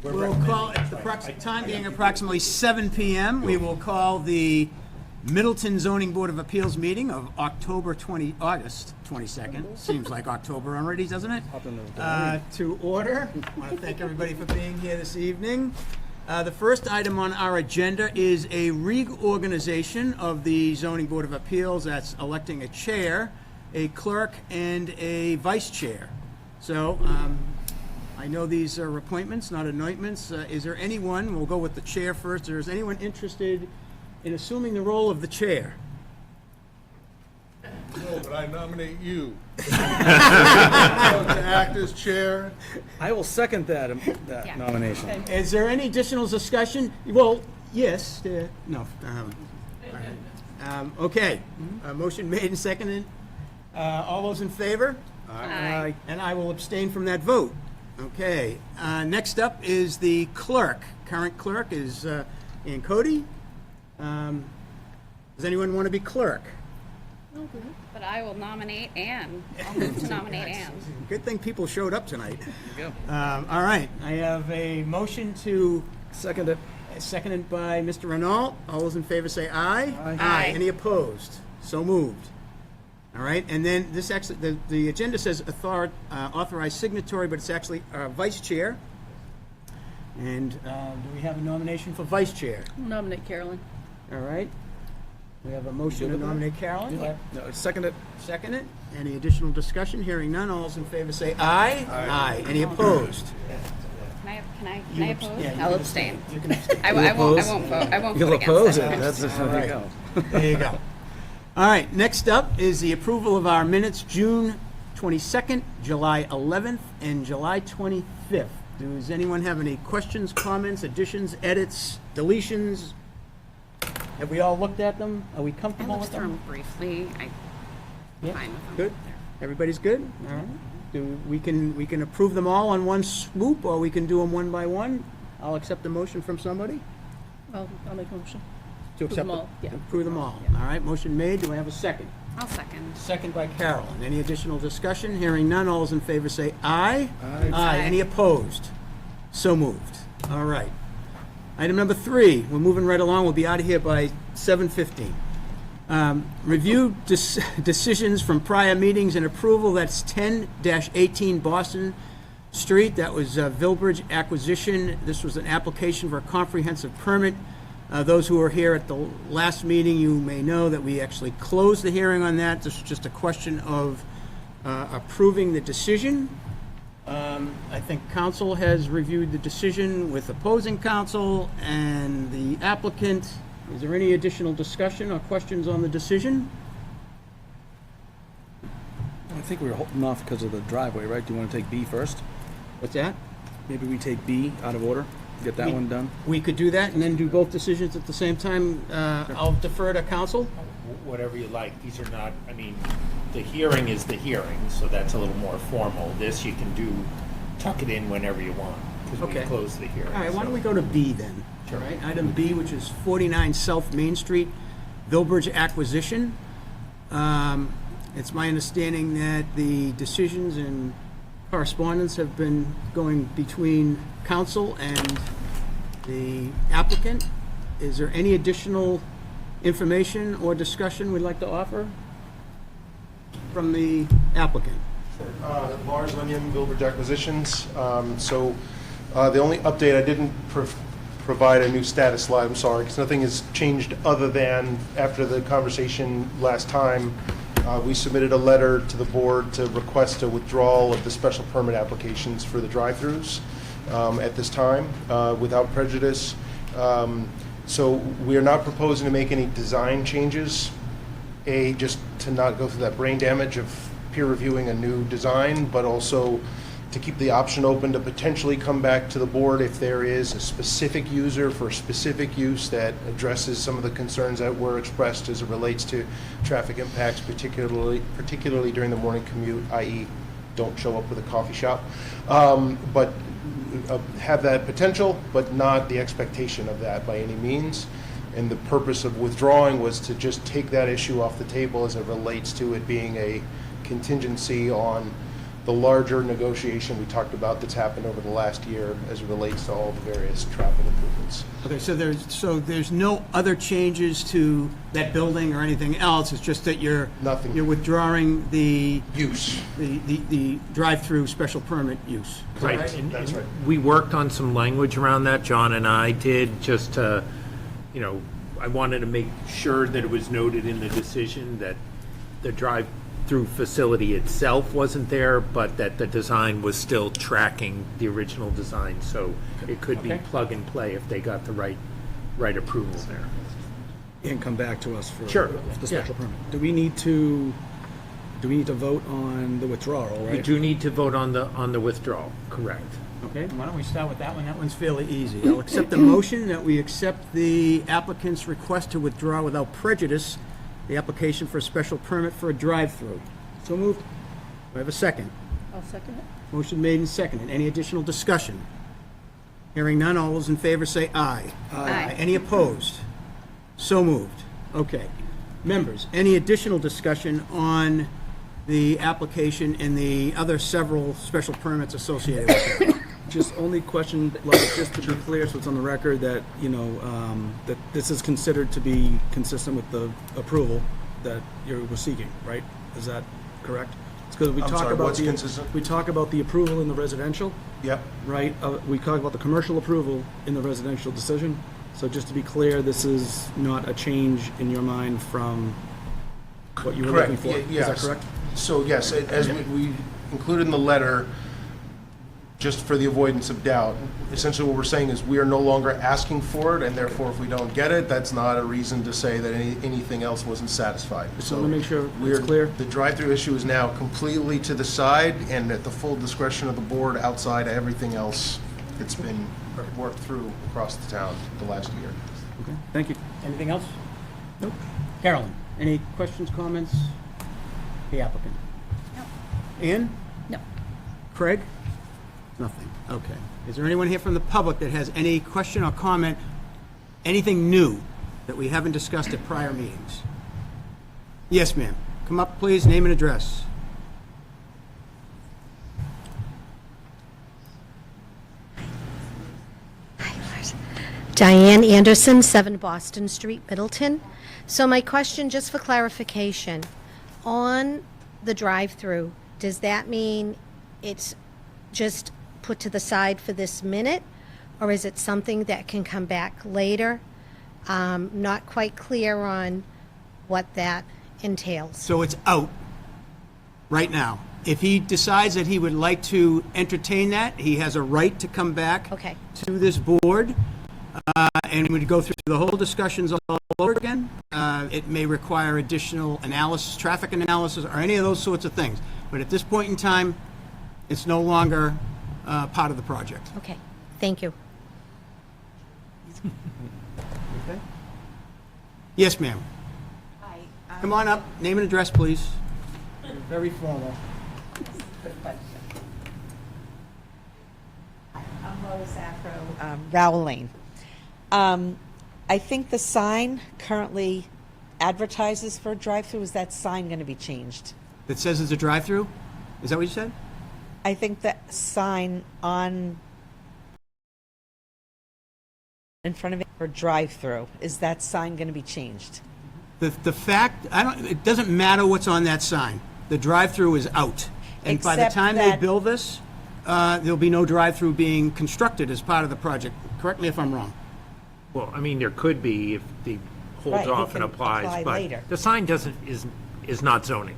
We'll call, at the time being approximately 7 p.m., we will call the Middleton Zoning Board of Appeals meeting of August 22nd. Seems like October already, doesn't it? To order. I want to thank everybody for being here this evening. The first item on our agenda is a reorganization of the Zoning Board of Appeals. That's electing a chair, a clerk, and a vice chair. So, I know these are appointments, not anointments. Is there anyone, we'll go with the chair first, is anyone interested in assuming the role of the chair? No, but I nominate you to act as chair. I will second that nomination. Is there any additional discussion? Well, yes, no. Okay, motion made and seconded. All those in favor? Aye. And I will abstain from that vote. Okay, next up is the clerk. Current clerk is Ann Cody. Does anyone want to be clerk? But I will nominate Ann. I'll move to nominate Ann. Good thing people showed up tonight. There you go. All right, I have a motion to, Second it. seconded by Mr. Renault. All those in favor say aye. Aye. Aye. Any opposed? So moved. All right, and then this actually, the agenda says authorized signatory, but it's actually vice chair. And do we have a nomination for vice chair? Nominate Carolyn. All right. We have a motion to nominate Carolyn. No, second it. Second it. Any additional discussion? Hearing none. All those in favor say aye. Aye. Any opposed? Can I oppose? Yeah, you I'll can abstain. You can abstain. I won't vote. I won't You'll vote oppose against it. it. That's just, there you go. There you go. All right, next up is the approval of our minutes, June 22nd, July 11th, and July 25th. Does anyone have any questions, comments, additions, edits, deletions? Have we all looked at them? Are we I comfortable looked with through them? them briefly. Yeah. Fine with them. Good? Everybody's good? All right. We can approve them all on one swoop, or we can do them one by one? I'll accept the motion from somebody I'll make a motion. to Approve accept them all, yeah. Approve them all. All right, motion made. Do I have a second? I'll second. Second by Carolyn. Any additional discussion? Hearing none, all those in favor say aye. Aye. Aye. Any opposed? So moved. All right. Item number 3, we're moving right along. We'll be out of here by 7:15. Review decisions from prior meetings and approval. That's 10-18 Boston Street. That was Villbridge acquisition. This was an application for a comprehensive permit. Those who were here at the last meeting, you may know that we actually closed the hearing on that. This was just a question of approving the decision. I think council has reviewed the decision with opposing counsel and the applicant. Is there any additional discussion or questions on the decision? I think we were holding off because of the driveway, right? Do you want to take B first? What's that? Maybe we take B out of order, get that one done? We could do that and then do both decisions at the same time. I'll defer to council. Whatever you like. These are not, I mean, the hearing is the hearing, so that's a little more formal. This you can tuck it in whenever you want, because we Okay. closed the hearing. All right, why don't we so- go to B then? Sure. All right, item B, which is 49 South Main Street, Villbridge acquisition. It's my understanding that the decisions and correspondence have been going between council and the applicant. Is there any additional information or discussion we'd like to offer from the applicant? Lars Linnion, Villbridge Acquisitions. The only update, I didn't provide a new status slide, I'm sorry, because nothing has changed other than after the conversation last time, we submitted a letter to the board to request a withdrawal of the special permit applications for the drive-throughs at this time, without prejudice. So we are not proposing to make any design changes, just to not go through that brain damage of peer reviewing a new design, but also to keep the option open to potentially come back to the board if there is a specific user for specific use that addresses some of the concerns that were expressed as it relates to traffic impacts, particularly during the morning commute, i.e. don't show up with a coffee shop. But have that potential, but not the expectation of that by any means. And the purpose of withdrawing was to just take that issue off the table as it relates to it being a contingency on the larger negotiation we talked about that's happened over the last year as it relates to all the various traffic improvements. Okay, so there's no other changes to that building or anything else? It's just that you're Nothing. you're withdrawing the Use. the drive-through special permit use. Is that Right. And- That's and right. We worked on some language around that, John and I did, just to, I wanted to make sure that it was noted in the decision that the drive-through facility itself wasn't there, but that the design was still tracking the original design, so it could be Okay. plug and play if they got the right approval there. And come back to us for Sure, the yeah. special permit. Do we need to vote on the withdrawal, We right? do need to vote on the withdrawal, correct? Okay, why don't we start with that one? That one's fairly easy. I'll accept the motion that we accept the applicant's request to withdraw without prejudice the application for a special permit for a drive-through. So moved. Do I have a second? I'll second it. Motion made and seconded. Any additional discussion? Hearing none, all those in favor say aye. Aye. Any opposed? So moved. Okay. Members, any additional discussion on the application and the other several special permits associated with it? Just only question, like, just to be clear, so it's on the record that, that this is considered to be consistent with the approval that you were seeking, right? Is that correct? It's because we I'm talk sorry, about what's consistent? we talk about the approval in the residential, Yep. right? We talk about the commercial approval in the residential decision. So just to be clear, this is not a change in your mind from what you were looking Correct. for? Yes. Is that correct? So yes, as we included in the letter, just for the avoidance of doubt, essentially what we're saying is we are no longer asking for it, and therefore if we don't get it, that's not a reason to say that anything else wasn't satisfied. Just want to make sure it's We're, clear. the drive-through issue is now completely to the side and at the full discretion of the board outside of everything else that's been worked through across the town the last year. Okay, thank you. Anything else? Nope. Carolyn, any questions, comments? The applicant? No. Ann? No. Craig? Nothing. Okay. Is there anyone here from the public that has any question or comment, anything new that we haven't discussed at prior meetings? Yes, ma'am. Come up, please, name and address. Diane Anderson, 7 Boston Street, Middleton. So my question, just for clarification, on the drive-through, does that mean it's just put to the side for this minute? Or is it something that can come back later? Not quite clear on what that entails. So it's out right now. If he decides that he would like to entertain that, he has a right to come back Okay. to this board, and we go through the whole discussions all over again. It may require additional analysis, traffic analysis, or any of those sorts of things. But at this point in time, it's no longer part of the project. Okay, thank you. Okay. Yes, ma'am. Hi, Come on up, name and address, please. Very formal. I'm Lois Afro, Rowell Lane. I think the sign currently advertises for a drive-through. Is that sign going to be changed? That says it's a drive-through? Is that what you said? I think that sign on in front of it for drive-through, is that sign going to be changed? The fact, it doesn't matter what's on that sign. The drive-through is out. And by the Except time they that- build this, there'll be no drive-through being constructed as part of the project. Correct me if I'm wrong. Well, I mean, there could be if the holds Right, he off and can apply applies, but later. the sign is not zoning.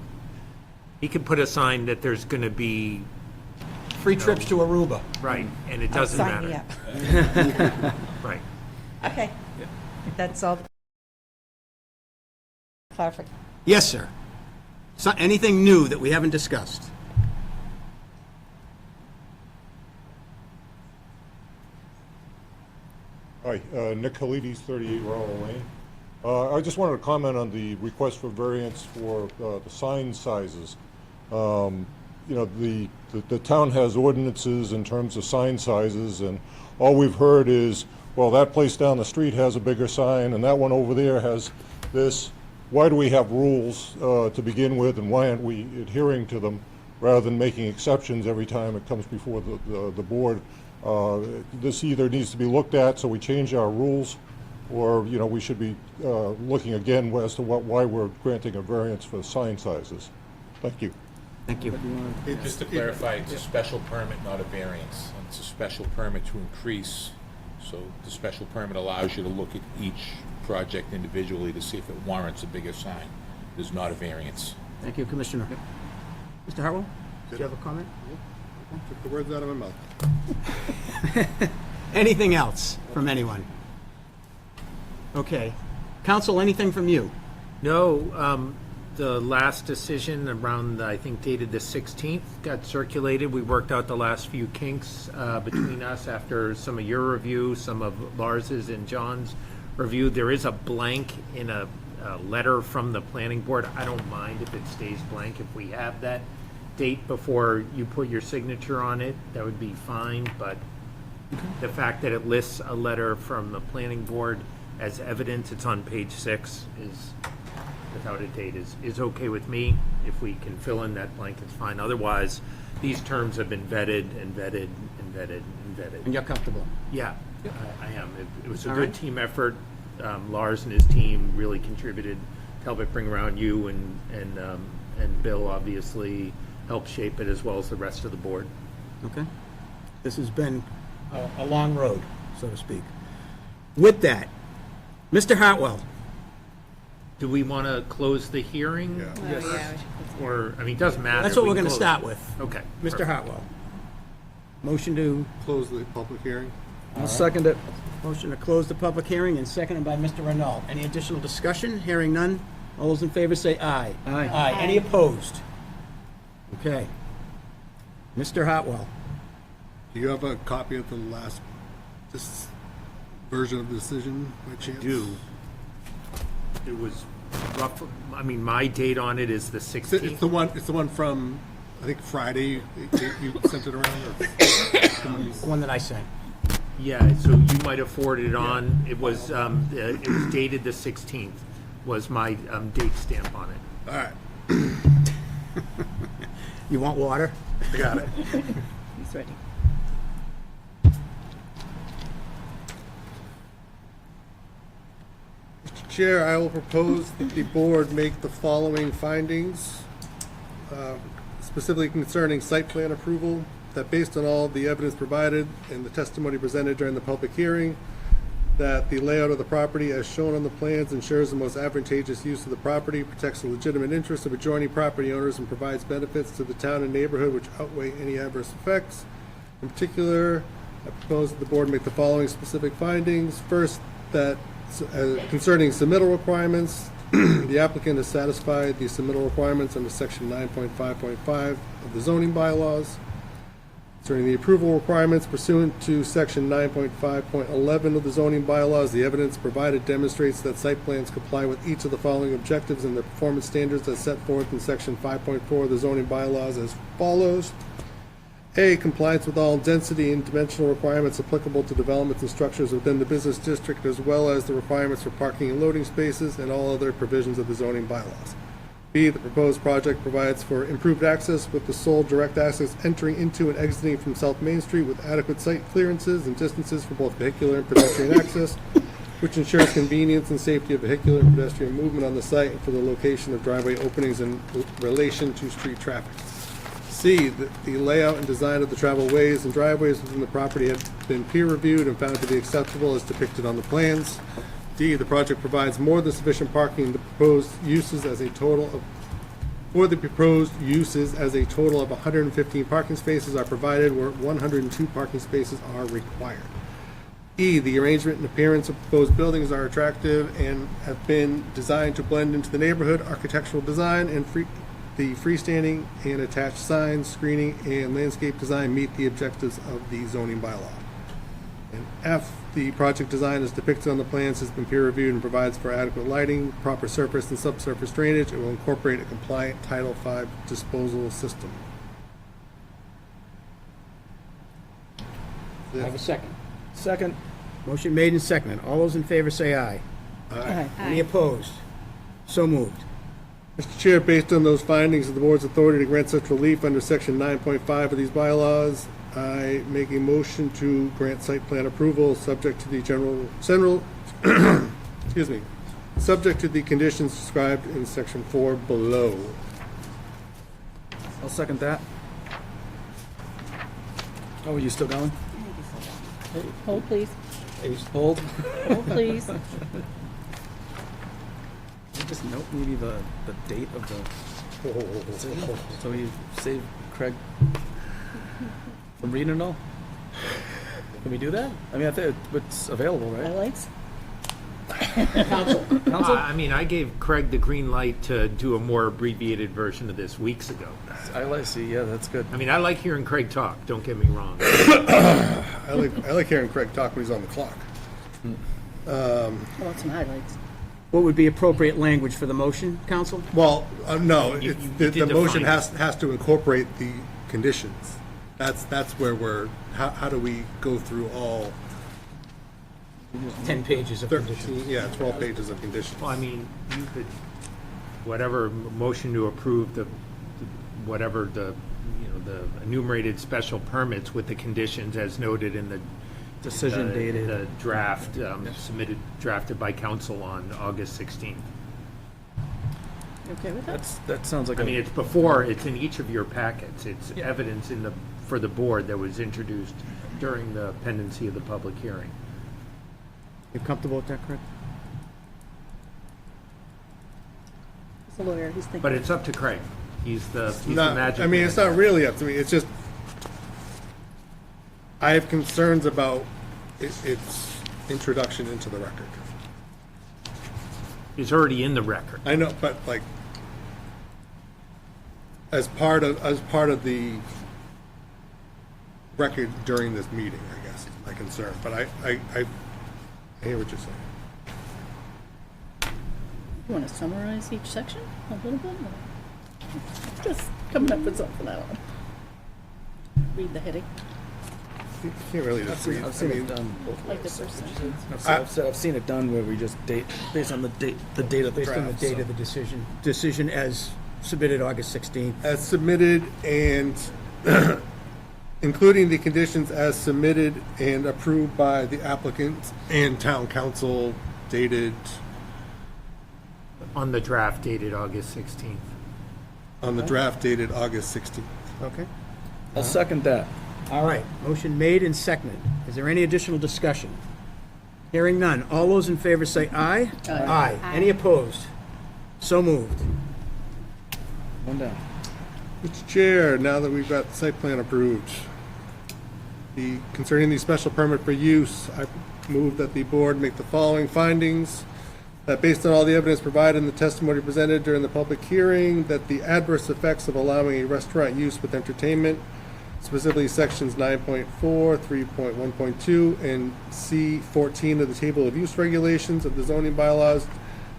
He could put a sign that there's going to be, Free trips to Aruba. right, and it Oh, doesn't sign me matter. up. Right. Okay, that's all. Clarification. Yes, sir. So, anything new that we haven't discussed? Hi, Nick Kalides, 38 Rowell Lane. I just wanted to comment on the request for variance for the sign sizes. The town has ordinances in terms of sign sizes, and all we've heard is, well, that place down the street has a bigger sign, and that one over there has this. Why do we have rules to begin with, and why aren't we adhering to them? rather than making exceptions every time it comes before the board. This either needs to be looked at so we change our rules, or, we should be looking again as to why we're granting a variance for sign sizes. Thank you. Thank you. Just to clarify, it's a special permit, not a variance. It's a special permit to increase, so the special permit allows you to look at each project individually to see if it warrants a bigger sign. It's not a variance. Thank you, Commissioner. Mr. Hartwell, do you have a comment? Took the words out of my mouth. Anything else from anyone? Okay. Counsel, anything from you? No, the last decision around, I think dated the 16th, got circulated. We worked out the last few kinks between us after some of your review, some of Lars's and John's review. There is a blank in a letter from the planning board. I don't mind if it stays blank. If we have that date before you put your signature on it, that would be fine, but the fact that it lists a letter from the planning board as evidence, it's on page 6, is without a date, is okay with me. If we can fill in that blank, it's fine. Otherwise, these terms have been vetted and vetted and vetted and vetted. And you're comfortable? Yeah, I am. It was a All good right. team effort. Lars and his team really contributed to help it bring around you, and Bill obviously helped shape it, as well as the rest of the board. Okay. This has been a long road, so to speak. With that, Mr. Hartwell, Do we want to close the hearing? Or, I mean, it doesn't matter. that's what We we're can going to close start it. with. Okay. Mr. Hartwell. Motion to, Close the public hearing. I'll second it. motion to close the public hearing and seconded by Mr. Renault. Any additional discussion? Hearing none. All those in favor say aye. Aye. Aye. Any opposed? Okay. Mr. Hartwell. Do you have a copy of the last this version of the decision by chance? Do. It was rough, I mean, my date on it is the It's 16th. the one. It's the one from I think Friday. You sent it around. Or The one that I sent. Yeah, so you might have forwarded it on. It was dated the 16th, was my date stamp on it. all right, You want water? I got it. He's ready. Mr. Chair, I will propose that the board make the following findings, specifically concerning site plan approval, that based on all the evidence provided and the testimony presented during the public hearing, that the layout of the property as shown on the plans ensures the most advantageous use of the property, protects the legitimate interests of adjoining property owners, and provides benefits to the town and neighborhood which outweigh any adverse effects. In particular, I propose that the board make the following specific findings. First, that concerning submittal requirements, the applicant has satisfied the submittal requirements under section 9.5.5 of the zoning bylaws. Concerning the approval requirements pursuant to section 9.5.11 of the zoning bylaws, the evidence provided demonstrates that site plans comply with each of the following objectives and the performance standards as set forth in section 5.4 of the zoning bylaws as follows. A, compliance with all density and dimensional requirements applicable to developments and structures within the business district, as well as the requirements for parking and loading spaces and all other provisions of the zoning bylaws. B, the proposed project provides for improved access with the sole direct access entering into and exiting from South Main Street with adequate site clearances and distances for both vehicular and pedestrian access, which ensures convenience and safety of vehicular and pedestrian movement on the site and for the location of driveway openings in relation to street traffic. C, the layout and design of the travel ways and driveways within the property have been peer reviewed and found to be acceptable as depicted on the plans. D, the project provides more than sufficient parking. The proposed uses as a total of 115 parking spaces are provided where 102 parking spaces are required. E, the arrangement and appearance of proposed buildings are attractive and have been designed to blend into the neighborhood. Architectural design and the freestanding and attached signs, screening, and landscape design meet the objectives of the zoning bylaw. And F, the project design as depicted on the plans has been peer reviewed and provides for adequate lighting, proper surface and subsurface drainage. It will incorporate a compliant Title V disposal system. I have a second. Second. Motion made and seconded. All those in favor say aye. Aye. Any opposed? So moved. Mr. Chair, based on those findings of the board's authority to grant such relief under section 9.5 of these bylaws, I make a motion to grant site plan approval subject to the excuse me, subject to the conditions described in section 4 below. I'll second that. Oh, are you still going? Hold, please. Hold. Hold, please. Just note maybe the date of the decision, so we save Craig from reading it all. Can we do that? I mean, I think it's available, right? Highlights? Council. I mean, I gave Craig the green light to do a more abbreviated version of this weeks ago. I like, see, yeah, that's good. I mean, I like hearing Craig talk, don't get me wrong. I like hearing Craig talk when he's on the clock. I want some highlights. What would be appropriate language for the motion, council? Well, no, You the did motion define has to incorporate the conditions. That's where how do we go through all 10 pages of 13, conditions. yeah, 12 pages of conditions? Well, I mean, you could, whatever motion to approve whatever the enumerated special permits with the conditions as noted in the Decision dated. the draft drafted by council on August 16th. You okay with that? That sounds like I mean, it's in each of your packets. It's Yeah. evidence for the board that was introduced during the pendency of the public hearing. You comfortable with that, Craig? He's a lawyer, he's thinking. But it's up to Craig. He's the magic I mean, man. it's not really up to me. It's just I have concerns about its introduction into the record. It's already in the record. I know, but like as part of the record during this meeting, I guess is my concern. But I hear what you're saying. You want to summarize each section a little bit? Or just coming up with something I don't. Read the heading, You can't really just read. I've seen I mean, it done both like the ways. first sentence. I've seen it done where we just date, based on the date of the Based on the draft. date of the decision as submitted August 16th. as submitted and including the conditions as submitted and approved by the applicant and town council dated On the draft dated August 16th. on the draft dated August 16th. Okay. I'll second that. All right, motion made and seconded. Is there any additional discussion? Hearing none. All those in favor say aye. Aye. Aye. Any opposed? So moved. One down. Mr. Chair, now that we've got the site plan approved, concerning the special permit for use, I move that the board make the following findings. That based on all the evidence provided and the testimony presented during the public hearing, that the adverse effects of allowing a restaurant use with entertainment, specifically sections 9.4, 3.1.2, and C14 of the Table of Use Regulations of the zoning bylaws,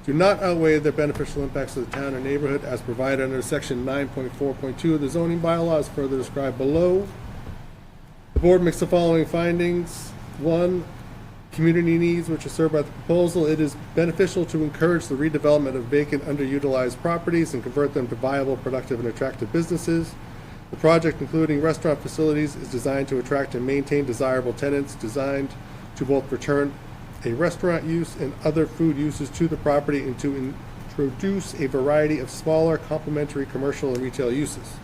do not outweigh the beneficial impacts of the town or neighborhood as provided under section 9.4.2 of the zoning bylaws further described below. The board makes the following findings. 1, community needs which are served by the proposal. It is beneficial to encourage the redevelopment of vacant, underutilized properties and convert them to viable, productive, and attractive businesses. The project, including restaurant facilities, is designed to attract and maintain desirable tenants, designed to both return a restaurant use and other food uses to the property and to introduce a variety of smaller complementary commercial and retail uses.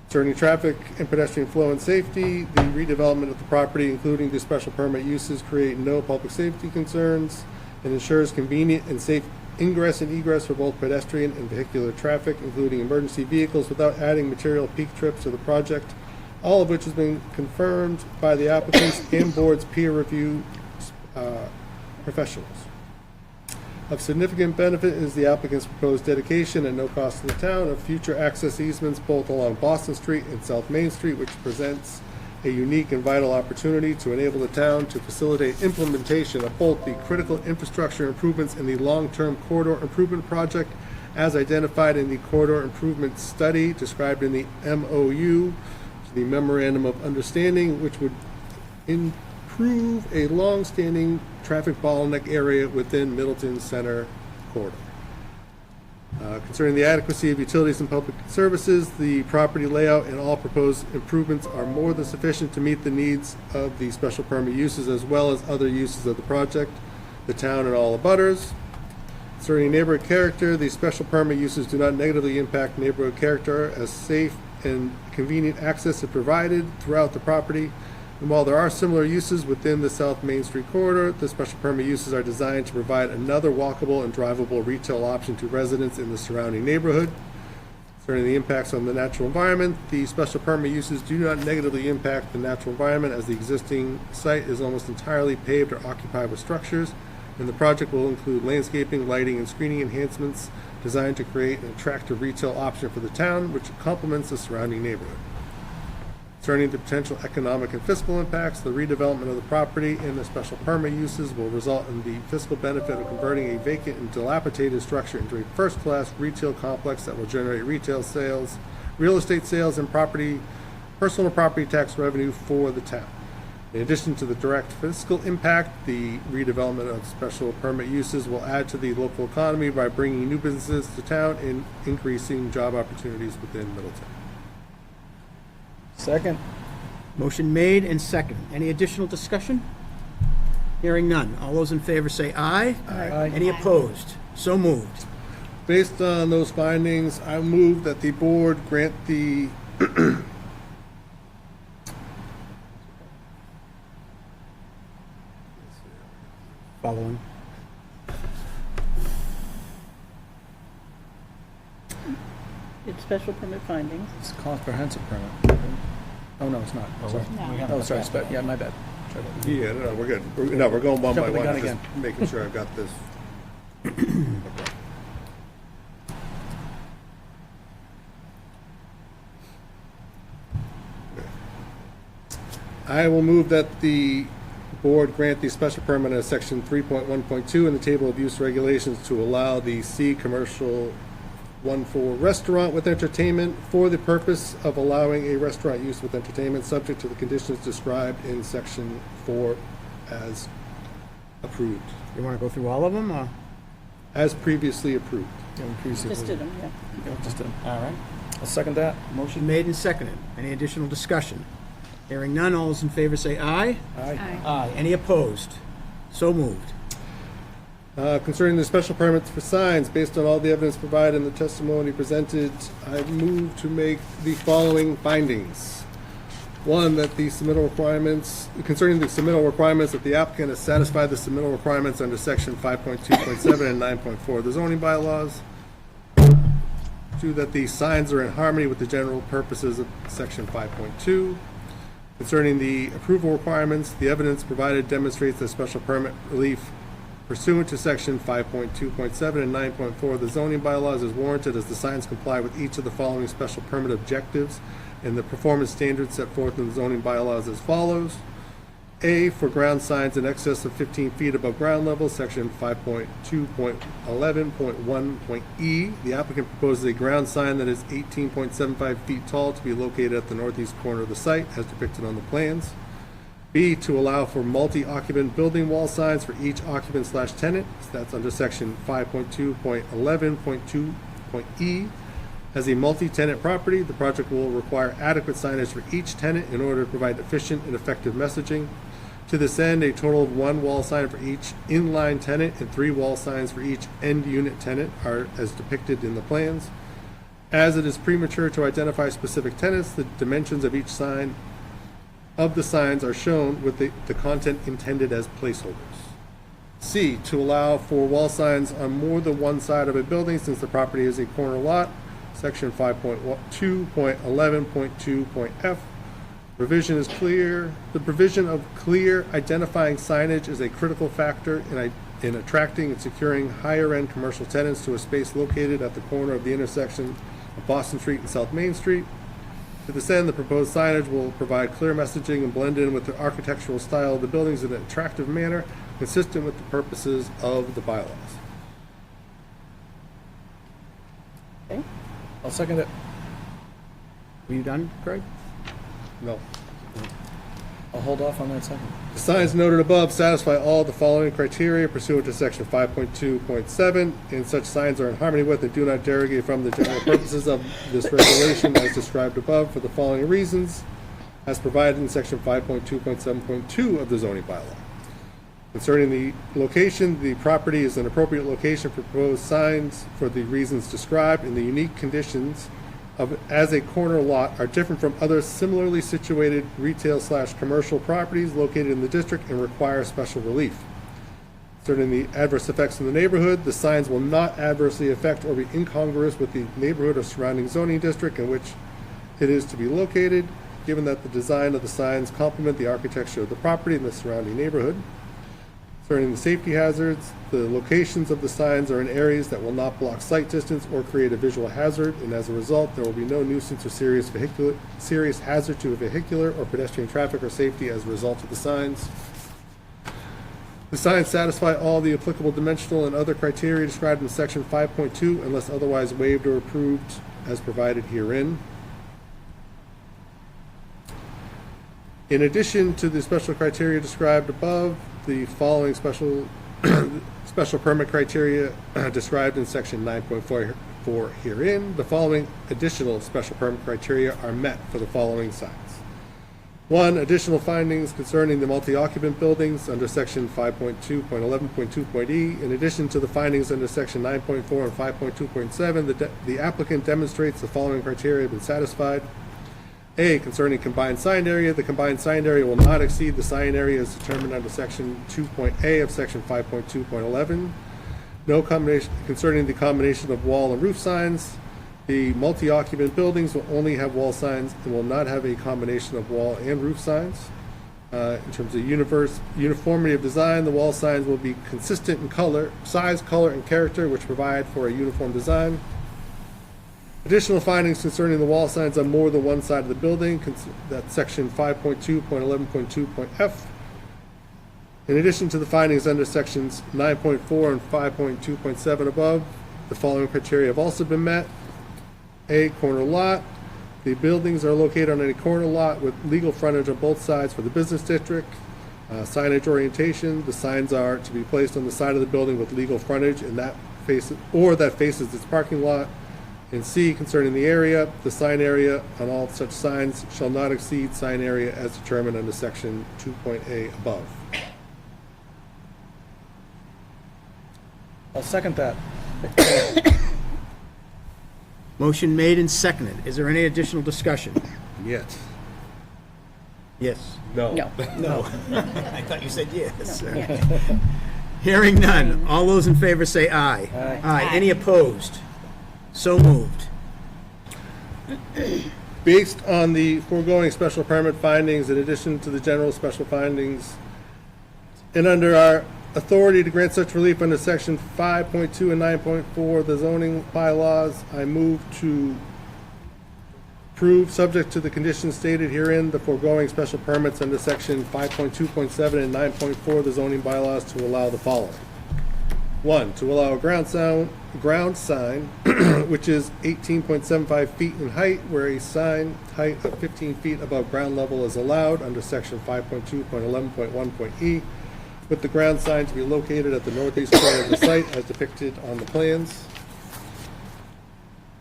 Concerning traffic and pedestrian flow and safety, the redevelopment of the property, including the special permit uses, create no public safety concerns and ensures convenient and safe ingress and egress for both pedestrian and vehicular traffic, including emergency vehicles, without adding material peak trips to the project, all of which has been confirmed by the applicants and board's peer review professionals. Of significant benefit is the applicant's proposed dedication at no cost to the town of future access easements both along Boston Street and South Main Street, which presents a unique and vital opportunity to enable the town to facilitate implementation of both the critical infrastructure improvements in the long-term corridor improvement project as identified in the corridor improvement study described in the MOU, the Memorandum of Understanding, which would improve a long-standing traffic bottleneck area within Middleton Center corridor. Concerning the adequacy of utilities and public services, the property layout and all proposed improvements are more than sufficient to meet the needs of the special permit uses as well as other uses of the project, the town, and all abutters. Concerning neighborhood character, the special permit uses do not negatively impact neighborhood character as safe and convenient access is provided throughout the property. And while there are similar uses within the South Main Street corridor, the special permit uses are designed to provide another walkable and drivable retail option to residents in the surrounding neighborhood. Concerning the impacts on the natural environment, the special permit uses do not negatively impact the natural environment as the existing site is almost entirely paved or occupied with structures, and the project will include landscaping, lighting, and screening enhancements designed to create an attractive retail option for the town, which complements the surrounding neighborhood. Concerning the potential economic and fiscal impacts, the redevelopment of the property and the special permit uses will result in the fiscal benefit of converting a vacant and dilapidated structure into a first-class retail complex that will generate retail sales, real estate sales, and personal property tax revenue for the town. In addition to the direct fiscal impact, the redevelopment of special permit uses will add to the local economy by bringing new businesses to town and increasing job opportunities within Middleton. Second. Motion made and second. Any additional discussion? Hearing none. All those in favor say aye. Aye. Any opposed? So moved. Based on those findings, I move that the board grant the Following. It's special permit findings. It's a comprehensive permit. Oh, no, it's not. Sorry. No. Oh, sorry, yeah, my bad. Sorry. Yeah, no, we're good. We're going one by Jumping the one. gun I'm just again. making sure I've got this. I will move that the board grant the special permit as section 3.1.2 in the table of use regulations to allow the C commercial 1-4 restaurant with entertainment for the purpose of allowing a restaurant use with entertainment subject to the conditions described in section 4 as approved, You want to go through all of them, or? as previously approved. Yeah, we previously Just did approved. them, yeah. Yeah, just did 'em. All right. I'll second that. Motion made and seconded. Any additional discussion? Hearing none, all those in favor say aye. Aye. Aye. Any opposed? So moved. Concerning the special permits for signs, based on all the evidence provided and the testimony presented, I move to make the following findings. One, that the submittal requirements, concerning the submittal requirements, that the applicant has satisfied the submittal requirements under section 5.2.7 and 9.4 of the zoning bylaws. Two, that the signs are in harmony with the general purposes of section 5.2. Concerning the approval requirements, the evidence provided demonstrates that special permit relief pursuant to section 5.2.7 and 9.4 of the zoning bylaws is warranted as the signs comply with each of the following special permit objectives and the performance standards set forth in the zoning bylaws as follows. A, for ground signs in excess of 15 feet above ground level, section 5.2.11.1.e. The applicant proposes a ground sign that is 18.75 feet tall to be located at the northeast corner of the site as depicted on the plans. B, to allow for multi-occupant building wall signs for each occupant/tenant. So that's under section 5.2.11.2.e. As a multi-tenant property, the project will require adequate signage for each tenant in order to provide efficient and effective messaging. To this end, a total of 1 wall sign for each inline tenant and 3 wall signs for each end unit tenant are as depicted in the plans. As it is premature to identify specific tenants, the dimensions of each sign of the signs are shown with the content intended as placeholders. C, to allow for wall signs on more than one side of a building since the property is a corner lot, section 5.2.11.2.f. Provision is clear. The provision of clear identifying signage is a critical factor in attracting and securing higher-end commercial tenants to a space located at the corner of the intersection of Boston Street and South Main Street. To this end, the proposed signage will provide clear messaging and blend in with the architectural style of the buildings in an attractive manner, consistent with the purposes of the bylaws. Okay. I'll second it. Were you done, Craig? No. I'll hold off on that second. The signs noted above satisfy all the following criteria pursuant to section 5.2.7, and such signs are in harmony with and do not derogate from the general purposes of this regulation as described above for the following reasons, as provided in section 5.2.7.2 of the zoning bylaw. Concerning the location, the property is an appropriate location for proposed signs for the reasons described, and the unique conditions of as a corner lot are different from other similarly situated retail/commercial properties located in the district and require special relief. Concerning the adverse effects in the neighborhood, the signs will not adversely affect or be incongruous with the neighborhood or surrounding zoning district in which it is to be located, given that the design of the signs complement the architecture of the property and the surrounding neighborhood. Concerning the safety hazards, the locations of the signs are in areas that will not block sight distance or create a visual hazard, and as a result, there will be no nuisance or serious hazard to vehicular or pedestrian traffic or safety as a result of the signs. The signs satisfy all the applicable dimensional and other criteria described in section 5.2 unless otherwise waived or approved as provided herein. In addition to the special criteria described above, the following special permit criteria described in section 9.4 herein, the following additional special permit criteria are met for the following signs. 1. Additional findings concerning the multi-occupant buildings under section 5.2.11.2.e. In addition to the findings under section 9.4 and 5.2.7, the applicant demonstrates the following criteria have been satisfied. A, concerning combined sign area, the combined sign area will not exceed the sign area as determined under section 2.a of section 5.2.11. No combination, concerning the combination of wall and roof signs, the multi-occupant buildings will only have wall signs and will not have a combination of wall and roof signs. In terms of uniformity of design, the wall signs will be consistent in color, size, color, and character, which provide for a uniform design. Additional findings concerning the wall signs on more than one side of the building, that's section 5.2.11.2.f. In addition to the findings under sections 9.4 and 5.2.7 above, the following criteria have also been met. A, corner lot. The buildings are located on a corner lot with legal frontage on both sides for the business district. Signage orientation, the signs are to be placed on the side of the building with legal frontage and that faces its parking lot. And C, concerning the area, the sign area on all such signs shall not exceed sign area as determined under section 2.a above. I'll second that. Motion made and seconded. Is there any additional discussion? Yes. Yes. No. No. No. I thought you said yes. Hearing none. All those in favor say aye. Aye. Any opposed? So moved. Based on the foregoing special permit findings, in addition to the general special findings, and under our authority to grant such relief under section 5.2 and 9.4 of the zoning bylaws, I move to approve, subject to the conditions stated herein, the foregoing special permits under section 5.2.7 and 9.4 of the zoning bylaws to allow the following. 1, to allow a ground sign, which is 18.75 feet in height, where a sign height of 15 feet above ground level is allowed under section 5.2.11.1.e, with the ground sign to be located at the northeast corner of the site as depicted on the plans.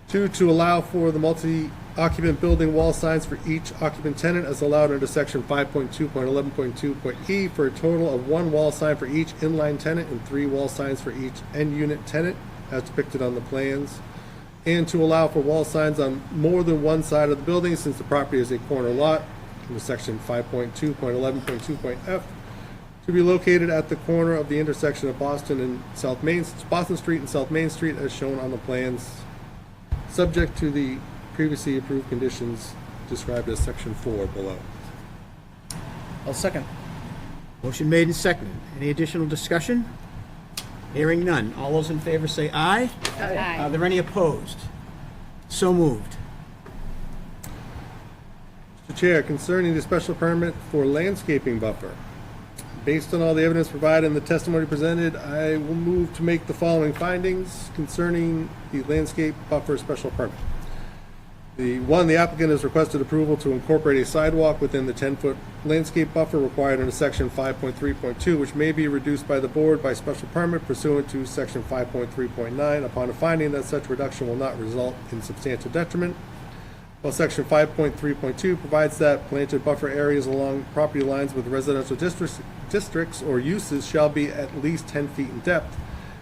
2, to allow for the multi-occupant building wall signs for each occupant tenant as allowed under section 5.2.11.2.e for a total of 1 wall sign for each inline tenant and 3 wall signs for each end unit tenant as depicted on the plans. And to allow for wall signs on more than one side of the building since the property is a corner lot under section 5.2.11.2.f to be located at the corner of the intersection of Boston Street and South Main Street as shown on the plans, subject to the previously approved conditions described as section 4 below. I'll second. Motion made and seconded. Any additional discussion? Hearing none. All those in favor say aye. Aye. Are there any opposed? So moved. Mr. Chair, concerning the special permit for landscaping buffer, based on all the evidence provided and the testimony presented, I will move to make the following findings concerning the landscape buffer special permit. The applicant has requested approval to incorporate a sidewalk within the 10-foot landscape buffer required under section 5.3.2, which may be reduced by the board by special permit pursuant to section 5.3.9 upon a finding that such reduction will not result in substantial detriment. While section 5.3.2 provides that planted buffer areas along property lines with residential districts or uses shall be at least 10 feet in depth,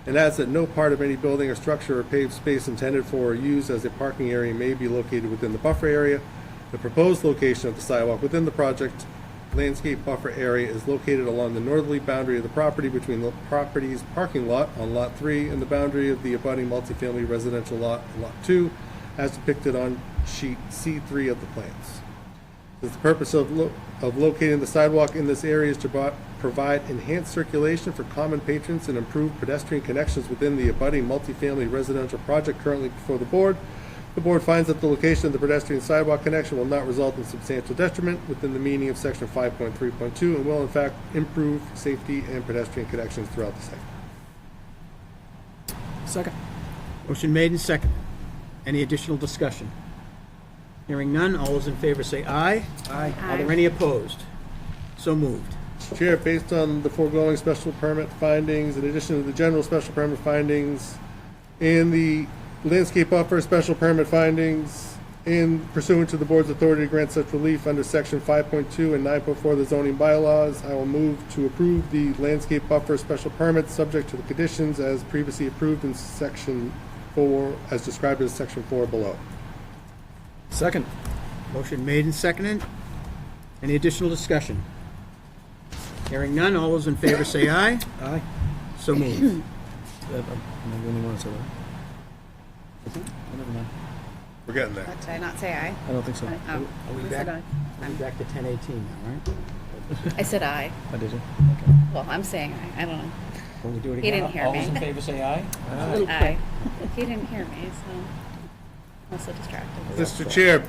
and adds that no part of any building or structure or paved space intended for or used as a parking area may be located within the buffer area. The proposed location of the sidewalk within the project landscape buffer area is located along the northerly boundary of the property between the property's parking lot on Lot 3 and the boundary of the abutting multifamily residential lot on Lot 2, as depicted on sheet C3 of the plans. The purpose of locating the sidewalk in this area is to provide enhanced circulation for common patrons and improve pedestrian connections within the abutting multifamily residential project currently before the board. The board finds that the location of the pedestrian sidewalk connection will not result in substantial detriment within the meaning of section 5.3.2 and will in fact improve safety and pedestrian connections throughout the site. Second. Motion made and seconded. Any additional discussion? Hearing none, all those in favor say aye. Aye. Are there any opposed? So moved. Chair, based on the foregoing special permit findings, in addition to the general special permit findings, and the landscape buffer special permit findings, and pursuant to the board's authority to grant such relief under section 5.2 and 9.4 of the zoning bylaws, I will move to approve the landscape buffer special permit subject to the conditions as previously approved in section 4, as described as section 4 below. Second. Motion made and seconded. Any additional discussion? Hearing none, all those in favor say aye. Aye. So moved. Am I the only one that said that? Oh, never mind. We're getting there. Did I not say aye? I don't think so. Oh, Are we I said back? aye. Are we back to 10:18 now, right? I said aye. I did you? Well, I'm saying aye. I don't know. Will we do it He again? didn't hear All those in me. favor say aye. Aye. He didn't hear me, so I'm also distracted. Mr. Chair,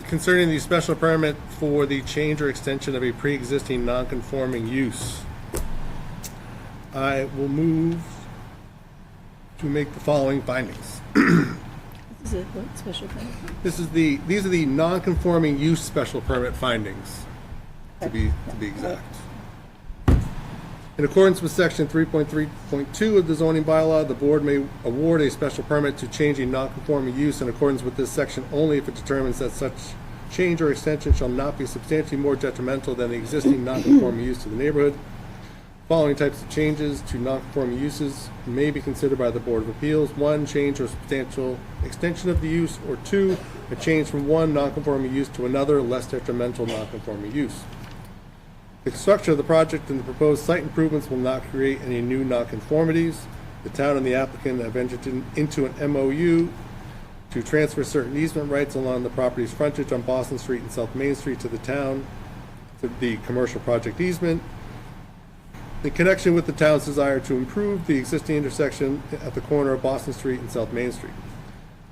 concerning the special permit for the change or extension of a pre-existing non-conforming use, I will move to make the following findings. Is it what special permit? These are the non-conforming use special permit findings, to be exact. In accordance with section 3.3.2 of the zoning bylaw, the board may award a special permit to change a non-conforming use in accordance with this section only if it determines that such change or extension shall not be substantially more detrimental than the existing non-conforming use to the neighborhood. Following types of changes to non-conforming uses may be considered by the Board of Appeals: 1, change or substantial extension of the use, or 2, a change from one non-conforming use to another, less detrimental non-conforming use. The construction of the project and the proposed site improvements will not create any new nonconformities. The town and the applicant have entered into an MOU to transfer certain easement rights along the property's frontage on Boston Street and South Main Street to the town, to the commercial project easement. In connection with the town's desire to improve the existing intersection at the corner of Boston Street and South Main Street.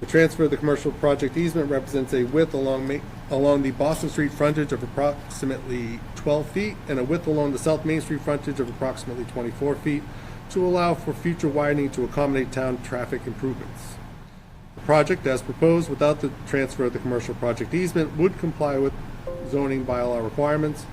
The transfer of the commercial project easement represents a width along the Boston Street frontage of approximately 12 feet and a width along the South Main Street frontage of approximately 24 feet to allow for future widening to accommodate town traffic improvements. The project, as proposed, without the transfer of the commercial project easement, would comply with zoning bylaw requirements.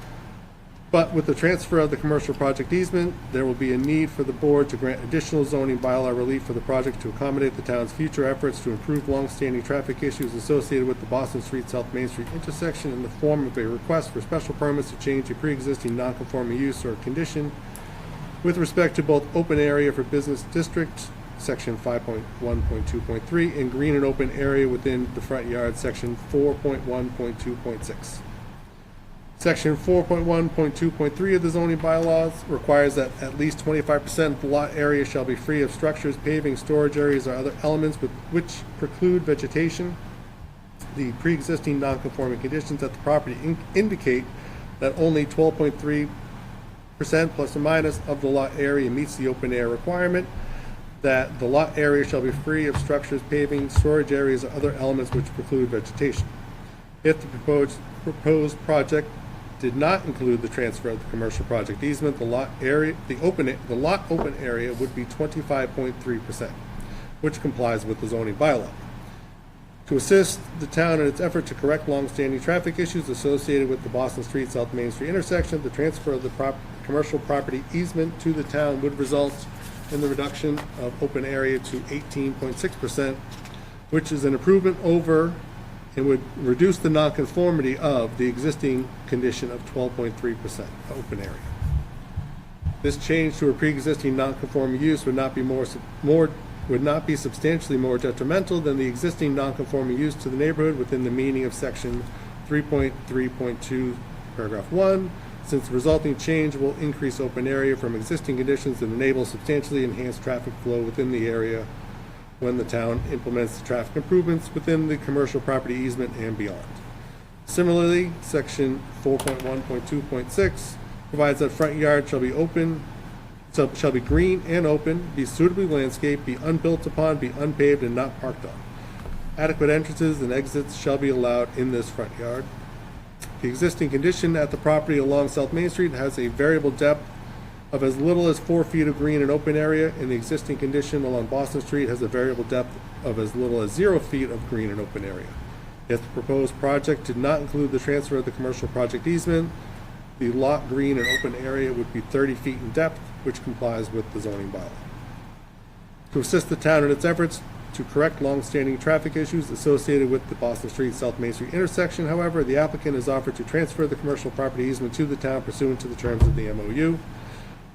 But with the transfer of the commercial project easement, there will be a need for the board to grant additional zoning bylaw relief for the project to accommodate the town's future efforts to improve long-standing traffic issues associated with the Boston Street, South Main Street intersection in the form of a request for special permits to change a pre-existing non-conforming use or condition with respect to both open area for business district, section 5.1.2.3, and green and open area within the front yard, section 4.1.2.6. Section 4.1.2.3 of the zoning bylaws requires that at least 25% of the lot area shall be free of structures, paving, storage areas, or other elements which preclude vegetation. The pre-existing non-conforming conditions at the property indicate that only 12.3% plus or minus of the lot area meets the open air requirement, that the lot area shall be free of structures, paving, storage areas, or other elements which preclude vegetation. If the proposed project did not include the transfer of the commercial project easement, the lot open area would be 25.3%, which complies with the zoning bylaw. To assist the town in its effort to correct longstanding traffic issues associated with the Boston Street South Main Street intersection, the transfer of the commercial property easement to the town would result in the reduction of open area to 18.6%, which is an improvement over and would reduce the nonconformity of the existing condition of 12.3% open area. This change to a pre-existing nonconforming use would not be substantially more detrimental than the existing nonconforming use to the neighborhood within the meaning of section 3.3.2, paragraph 1, since the resulting change will increase open area from existing conditions and enable substantially enhanced traffic flow within the area when the town implements the traffic improvements within the commercial property easement and beyond. Similarly, section 4.1.2.6 provides that front yard shall be green and open, be suitably landscaped, be unbuilt upon, be unpaved, and not parked on. Adequate entrances and exits shall be allowed in this front yard. The existing condition at the property along South Main Street has a variable depth of as little as 4 feet of green and open area, and the existing condition along Boston Street has a variable depth of as little as 0 feet of green and open area. If the proposed project did not include the transfer of the commercial project easement, the lot green and open area would be 30 feet in depth, which complies with the zoning bylaw. To assist the town in its efforts to correct long-standing traffic issues associated with the Boston Street South Main Street intersection, however, the applicant has offered to transfer the commercial property easement to the town pursuant to the terms of the MOU.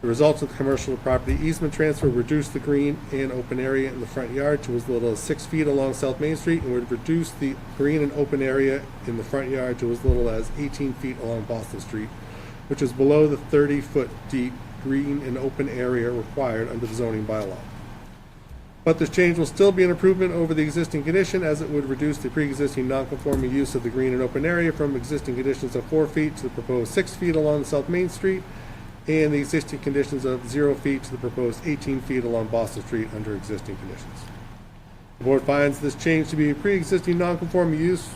The results of the commercial property easement transfer reduce the green and open area in the front yard to as little as 6 feet along South Main Street, and would reduce the green and open area in the front yard to as little as 18 feet along Boston Street, which is below the 30-foot deep green and open area required under the zoning bylaw. But this change will still be an improvement over the existing condition, as it would reduce the pre-existing non-conforming use of the green and open area from existing conditions of 4 feet to the proposed 6 feet along South Main Street, and the existing conditions of 0 feet to the proposed 18 feet along Boston Street under existing conditions. The board finds this change to be a pre-existing non-conforming use.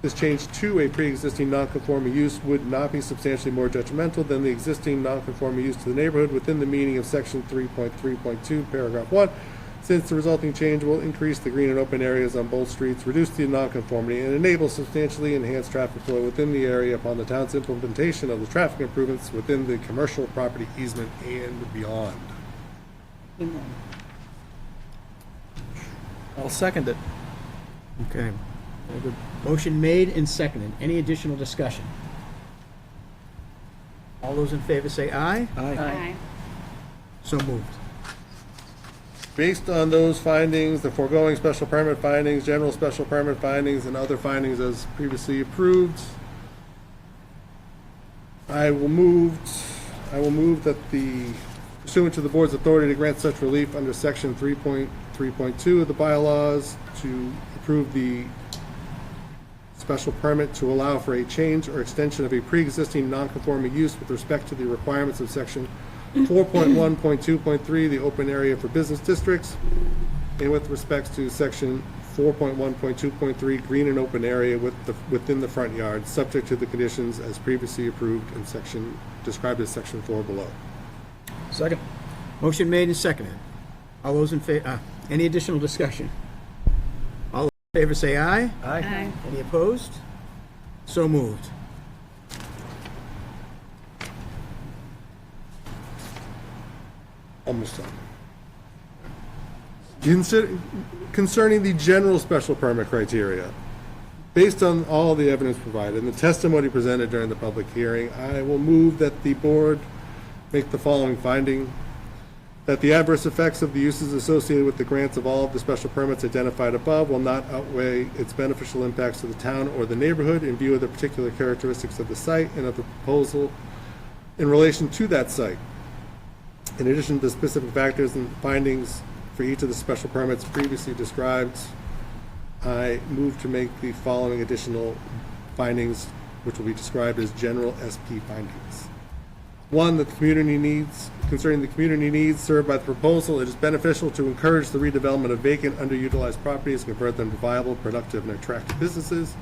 This change to a pre-existing non-conforming use would not be substantially more detrimental than the existing non-conforming use to the neighborhood within the meaning of section 3.3.2, paragraph 1, since the resulting change will increase the green and open areas on both streets, reduce the nonconformity, and enable substantially enhanced traffic flow within the area upon the town's implementation of the traffic improvements within the commercial property easement and beyond. I'll second it. Okay. Motion made and seconded. Any additional discussion? All those in favor say aye. Aye. So moved. Based on those findings, the foregoing special permit findings, general special permit findings, and other findings as previously approved, I will move that the, pursuant to the board's authority to grant such relief under section 3.3.2 of the bylaws, to approve the special permit to allow for a change or extension of a pre-existing non-conforming use with respect to the requirements of section 4.1.2.3, the open area for business districts, and with respects to section 4.1.2.3, green and open area within the front yard, subject to the conditions as previously approved in section, described as section 4 below. Second. Motion made and seconded. All those in favor, any additional discussion? All those in favor say aye. Aye. Any opposed? So moved. Almost done. Concerning the general special permit criteria, based on all the evidence provided and the testimony presented during the public hearing, I will move that the board make the following finding: that the adverse effects of the uses associated with the grants of all of the special permits identified above will not outweigh its beneficial impacts to the town or the neighborhood in view of the particular characteristics of the site and of the proposal in relation to that site. In addition to the specific factors and findings for each of the special permits previously described, I move to make the following additional findings, which will be described as general SP findings. One, that the community needs, concerning the community needs served by the proposal, it is beneficial to encourage the redevelopment of vacant, underutilized properties and convert them to viable, productive, and attractive businesses.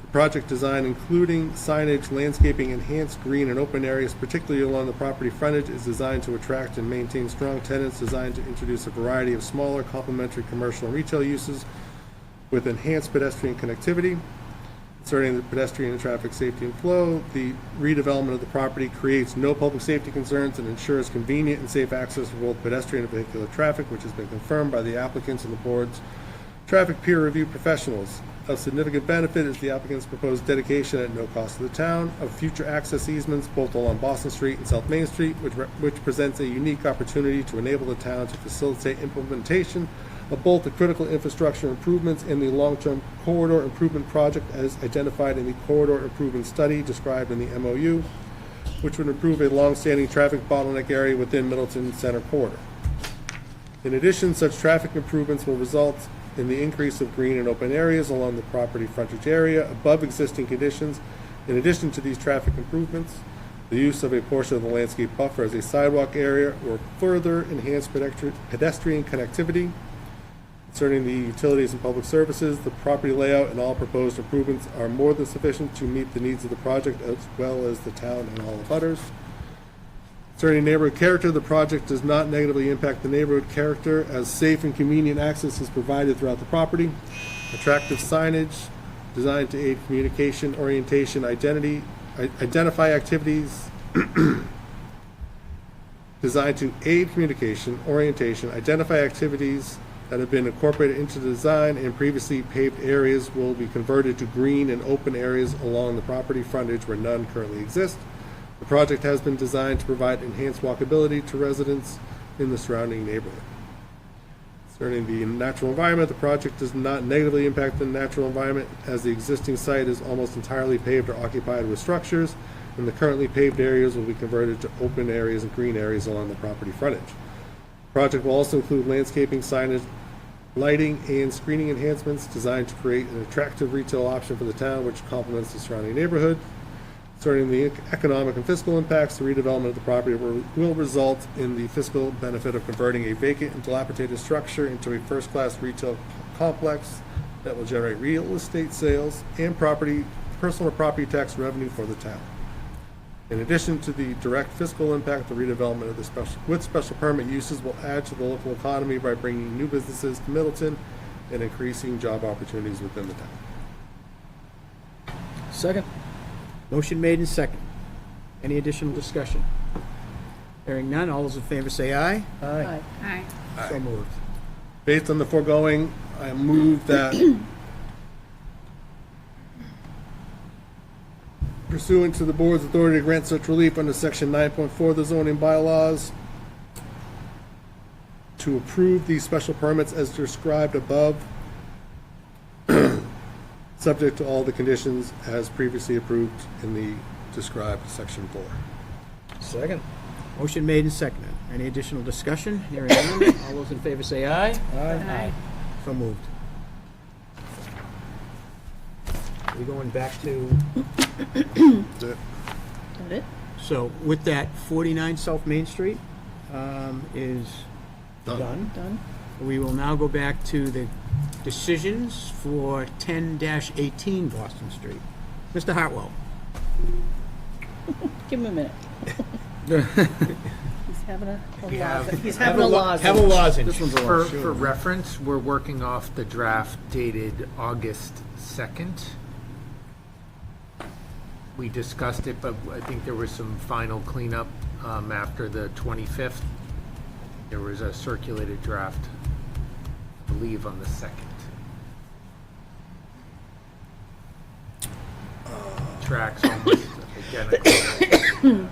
The project design, including signage, landscaping, enhanced green and open areas, particularly along the property frontage, is designed to attract and maintain strong tenants, designed to introduce a variety of smaller complementary commercial and retail uses with enhanced pedestrian connectivity. Concerning the pedestrian and traffic safety and flow, the redevelopment of the property creates no public safety concerns and ensures convenient and safe access for both pedestrian and vehicular traffic, which has been confirmed by the applicants and the board's traffic peer review professionals. Of significant benefit is the applicant's proposed dedication at no cost to the town of future access easements both along Boston Street and South Main Street, which presents a unique opportunity to enable the town to facilitate implementation of both the critical infrastructure improvements and the long-term corridor improvement project as identified in the corridor improvement study described in the MOU, which would improve a long-standing traffic bottleneck area within Middleton Center corridor. In addition, such traffic improvements will result in the increase of green and open areas along the property frontage area above existing conditions. In addition to these traffic improvements, the use of a portion of the landscape buffer as a sidewalk area will further enhance pedestrian connectivity. Concerning the utilities and public services, the property layout and all proposed improvements are more than sufficient to meet the needs of the project as well as the town and all abutters. Concerning neighborhood character, the project does not negatively impact the neighborhood character as safe and convenient access is provided throughout the property. Attractive signage designed to aid communication, orientation, identify activities designed to aid communication, orientation, identify activities that have been incorporated into the design and previously paved areas will be converted to green and open areas along the property frontage where none currently exist. The project has been designed to provide enhanced walkability to residents in the surrounding neighborhood. Concerning the natural environment, the project does not negatively impact the natural environment as the existing site is almost entirely paved or occupied with structures, and the currently paved areas will be converted to open areas and green areas along the property frontage. The project will also include landscaping, signage, lighting, and screening enhancements designed to create an attractive retail option for the town, which complements the surrounding neighborhood. Concerning the economic and fiscal impacts, the redevelopment of the property will result in the fiscal benefit of converting a vacant and dilapidated structure into a first-class retail complex that will generate real estate sales and personal property tax revenue for the town. In addition to the direct fiscal impact, the redevelopment of the special permit uses will add to the local economy by bringing new businesses to Middleton and increasing job opportunities within the town. Second. Motion made and second. Any additional discussion? Hearing none, all those in favor say aye. Aye. Aye. So moved. Based on the foregoing, I move that pursuant to the board's authority to grant such relief under section 9.4 of the zoning bylaws, to approve these special permits as described above, subject to all the conditions as previously approved in the described section 4. Second. Motion made and seconded. Any additional discussion? Hearing none, all those in favor say aye. Aye. So moved. We going back to, That's it. Got it? so with that, 49 South Main Street is done. Done. We will now go back to the decisions for 10-18 Boston Street. Mr. Hartwell. Give him a minute. He's having a lozenge. He's having a lozenge. Have a lozenge. This one's a For, lot. for reference, we're working off the draft dated August 2nd. We discussed it, but I think there was some final cleanup after the 25th. There was a circulated draft, I believe, on the 2nd. Tracks almost identical.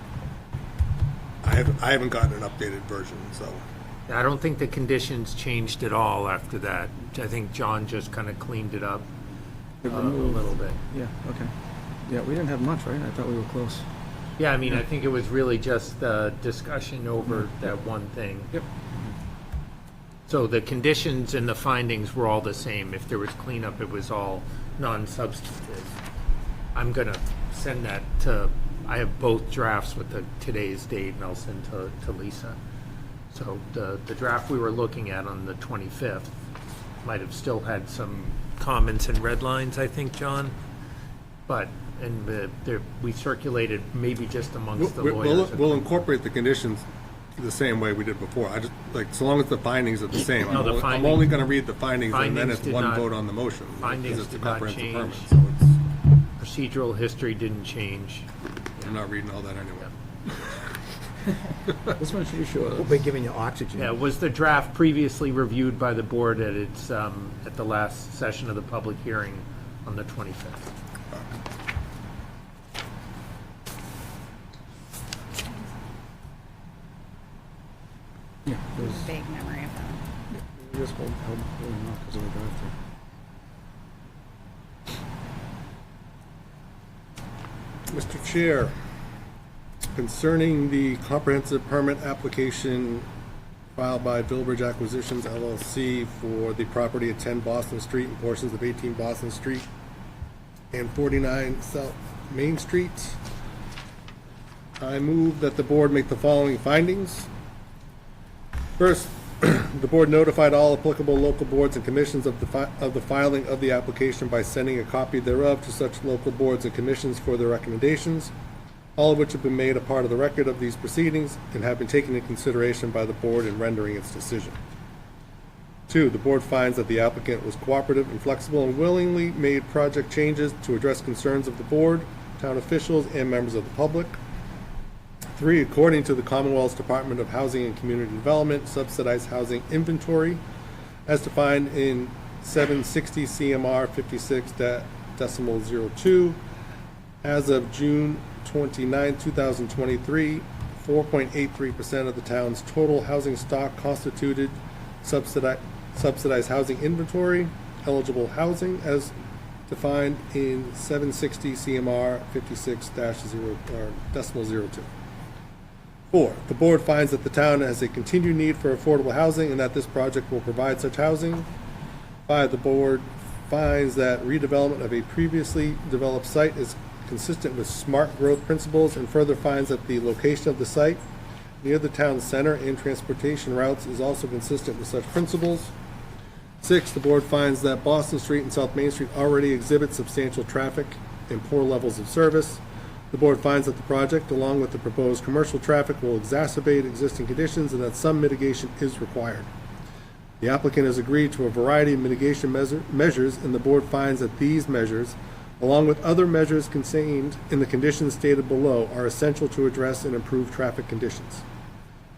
I haven't gotten an updated version, so. I don't think the conditions changed at all after that. I think John just kind of cleaned it up a little bit. Yeah, okay. Yeah, we didn't have much, right? I thought we were close. Yeah, I mean, I think it was really just the discussion over that one thing. Yep. So the conditions and the findings were all the same. If there was cleanup, it was all non-substantive. I'm gonna send that to, I have both drafts with today's date, and I'll send to Lisa. So the draft we were looking at on the 25th might have still had some comments and red lines, I think, John. But, and we circulated maybe just amongst the lawyers. We'll incorporate the conditions the same way we did before. I just, like, so long as the findings are the same. No, the I'm finding- only gonna read the findings and then findings it's did one not- vote on the motion. because findings it's a did not comprehensive change. permit, so Procedural history didn't change. I'm not reading all that anyway. This one should be short. We'll be giving you oxygen. Yeah, was the draft previously reviewed by the board at its, at the last session of the public hearing on the 25th? Yeah, there's, Vague memory of that. this will help pulling off because of the drive-through. Mr. Chair, concerning the comprehensive permit application filed by Villabridge Acquisitions LLC for the property at 10 Boston Street and portions of 18 Boston Street and 49 South Main Street, I move that the board make the following findings. First, the board notified all applicable local boards and commissions of the filing of the application by sending a copy thereof to such local boards and commissions for their recommendations, all of which have been made a part of the record of these proceedings and have been taken into consideration by the board in rendering its decision. 2, the board finds that the applicant was cooperative and flexible and willingly made project changes to address concerns of the board, town officials, and members of the public. 3, according to the Commonwealth's Department of Housing and Community Development, subsidized housing inventory, as defined in 760 CMR 56.02, as of June 29, 2023, 4.83% of the town's total housing stock constituted subsidized housing inventory, eligible housing, as defined in 760 CMR 56.02. 4, the board finds that the town has a continued need for affordable housing and that this project will provide such housing. 5, the board finds that redevelopment of a previously developed site is consistent with smart growth principles and further finds that the location of the site near the town center and transportation routes is also consistent with such principles. 6, the board finds that Boston Street and South Main Street already exhibit substantial traffic and poor levels of service. The board finds that the project, along with the proposed commercial traffic, will exacerbate existing conditions and that some mitigation is required. The applicant has agreed to a variety of mitigation measures, and the board finds that these measures, along with other measures contained in the conditions stated below, are essential to address and improve traffic conditions.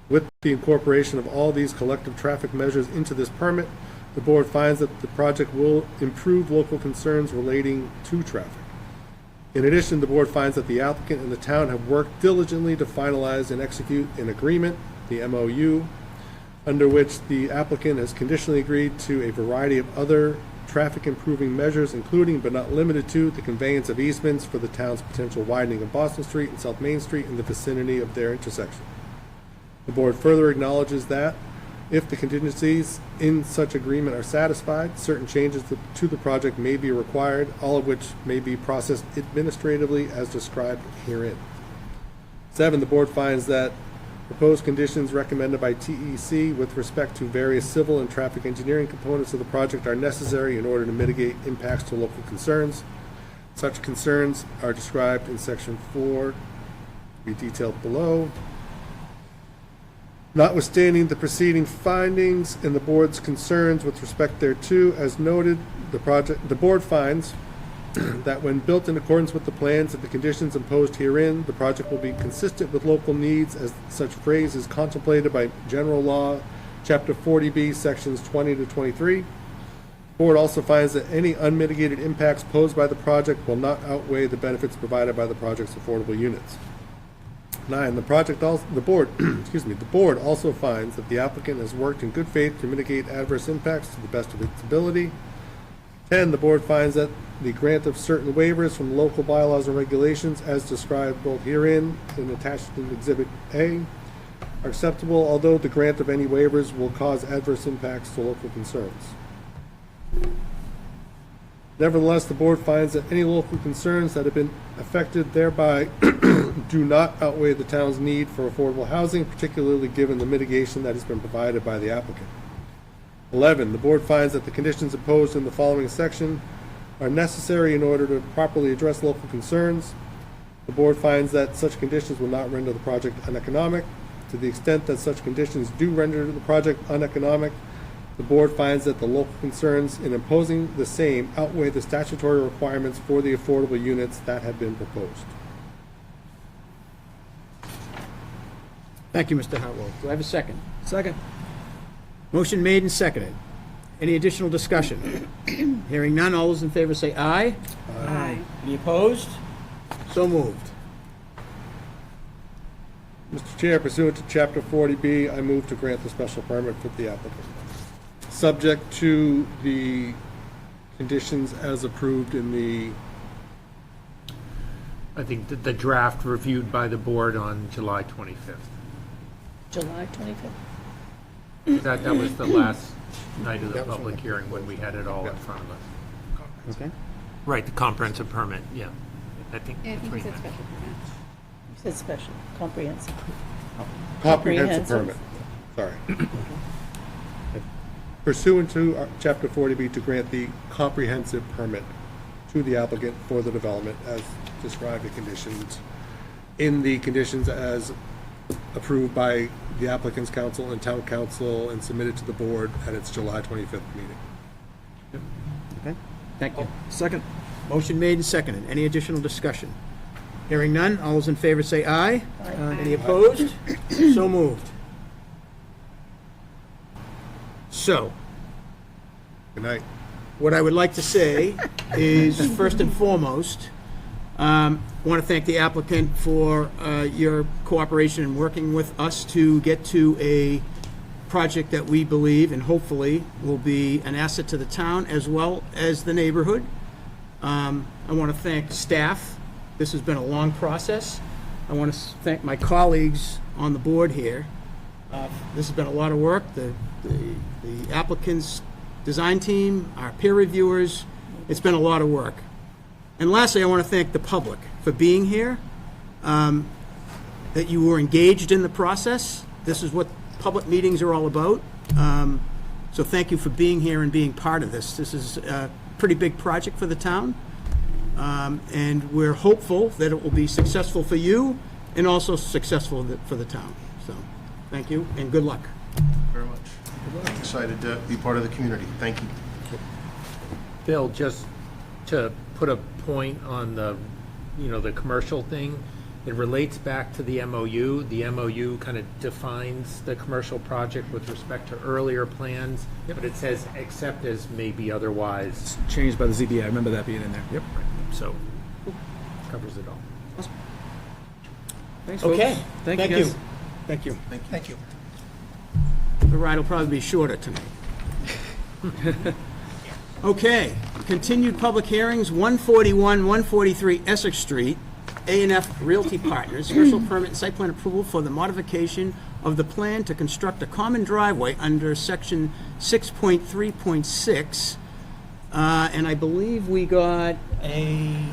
With the incorporation of all these collective traffic measures into this permit, the board finds that the project will improve local concerns relating to traffic. In addition, the board finds that the applicant and the town have worked diligently to finalize and execute an agreement, the MOU, under which the applicant has conditionally agreed to a variety of other traffic improving measures, including but not limited to the conveyance of easements for the town's potential widening of Boston Street and South Main Street in the vicinity of their intersection. The board further acknowledges that if the contingencies in such agreement are satisfied, certain changes to the project may be required, all of which may be processed administratively as described herein. 7, the board finds that proposed conditions recommended by TEC with respect to various civil and traffic engineering components of the project are necessary in order to mitigate impacts to local concerns. Such concerns are described in section 4, to be detailed below. Notwithstanding the preceding findings and the board's concerns with respect thereto, as noted, the board finds that when built in accordance with the plans and the conditions imposed herein, the project will be consistent with local needs as such phrase is contemplated by General Law, Chapter 40B, Sections 20 to 23. The board also finds that any unmitigated impacts posed by the project will not outweigh the benefits provided by the project's affordable units. 9, the board also finds that the applicant has worked in good faith to mitigate adverse impacts to the best of its ability. 10, the board finds that the grant of certain waivers from local bylaws and regulations as described both herein and attached in Exhibit A are acceptable, although the grant of any waivers will cause adverse impacts to local concerns. Nevertheless, the board finds that any local concerns that have been affected thereby do not outweigh the town's need for affordable housing, particularly given the mitigation that has been provided by the applicant. 11, the board finds that the conditions imposed in the following section are necessary in order to properly address local concerns. The board finds that such conditions will not render the project uneconomic. To the extent that such conditions do render the project uneconomic, the board finds that the local concerns in imposing the same outweigh the statutory requirements for the affordable units that have been proposed. Thank you, Mr. Hartwell. Do I have a second? Second. Motion made and seconded. Any additional discussion? Hearing none, all those in favor say aye. Aye. Any opposed? So moved. Mr. Chair, pursuant to Chapter 40B, I move to grant the special permit for the applicant, subject to the conditions as approved in the, I think that the draft reviewed by the board on July 25th. July 25th. That was the last night of the public hearing when we had it all in front of us. Okay. Right, the comprehensive permit, yeah. I think I that's think right. he said special permit. You said special, comprehensive. comprehensive permit. Sorry. Pursuant to Chapter 40B to grant the comprehensive permit to the applicant for the development as described in the conditions as approved by the applicant's council and town council and submitted to the board at its July 25th meeting. Okay, thank you. Second. Motion made and seconded. Any additional discussion? Hearing none, all those in favor say aye. Any opposed? So moved. So, Good night. what I would like to say is, first and foremost, want to thank the applicant for your cooperation in working with us to get to a project that we believe and hopefully will be an asset to the town as well as the neighborhood. I want to thank staff. This has been a long process. I want to thank my colleagues on the board here. This has been a lot of work. The applicant's design team, our peer reviewers, it's been a lot of work. And lastly, I want to thank the public for being here, that you were engaged in the process. This is what public meetings are all about. So thank you for being here and being part of this. This is a pretty big project for the town. And we're hopeful that it will be successful for you and also successful for the town. So thank you and good luck. Very much. Excited to be part of the community. Thank you. Bill, just to put a point on the, the commercial thing, it relates back to the MOU. The MOU kind of defines the commercial project with respect to earlier plans, but it says except as may be otherwise. Changed by the ZBA. I remember that being in there. Yep. So, covers it all. Thanks, folks. Okay. Thank you, guys. Thank you. Thank you. The ride will probably be shorter tonight. Okay, continued public hearings, 141, 143 Essex Street, A&F Realty Partners, special permit and site plan approval for the modification of the plan to construct a common driveway under section 6.3.6. And I believe we got a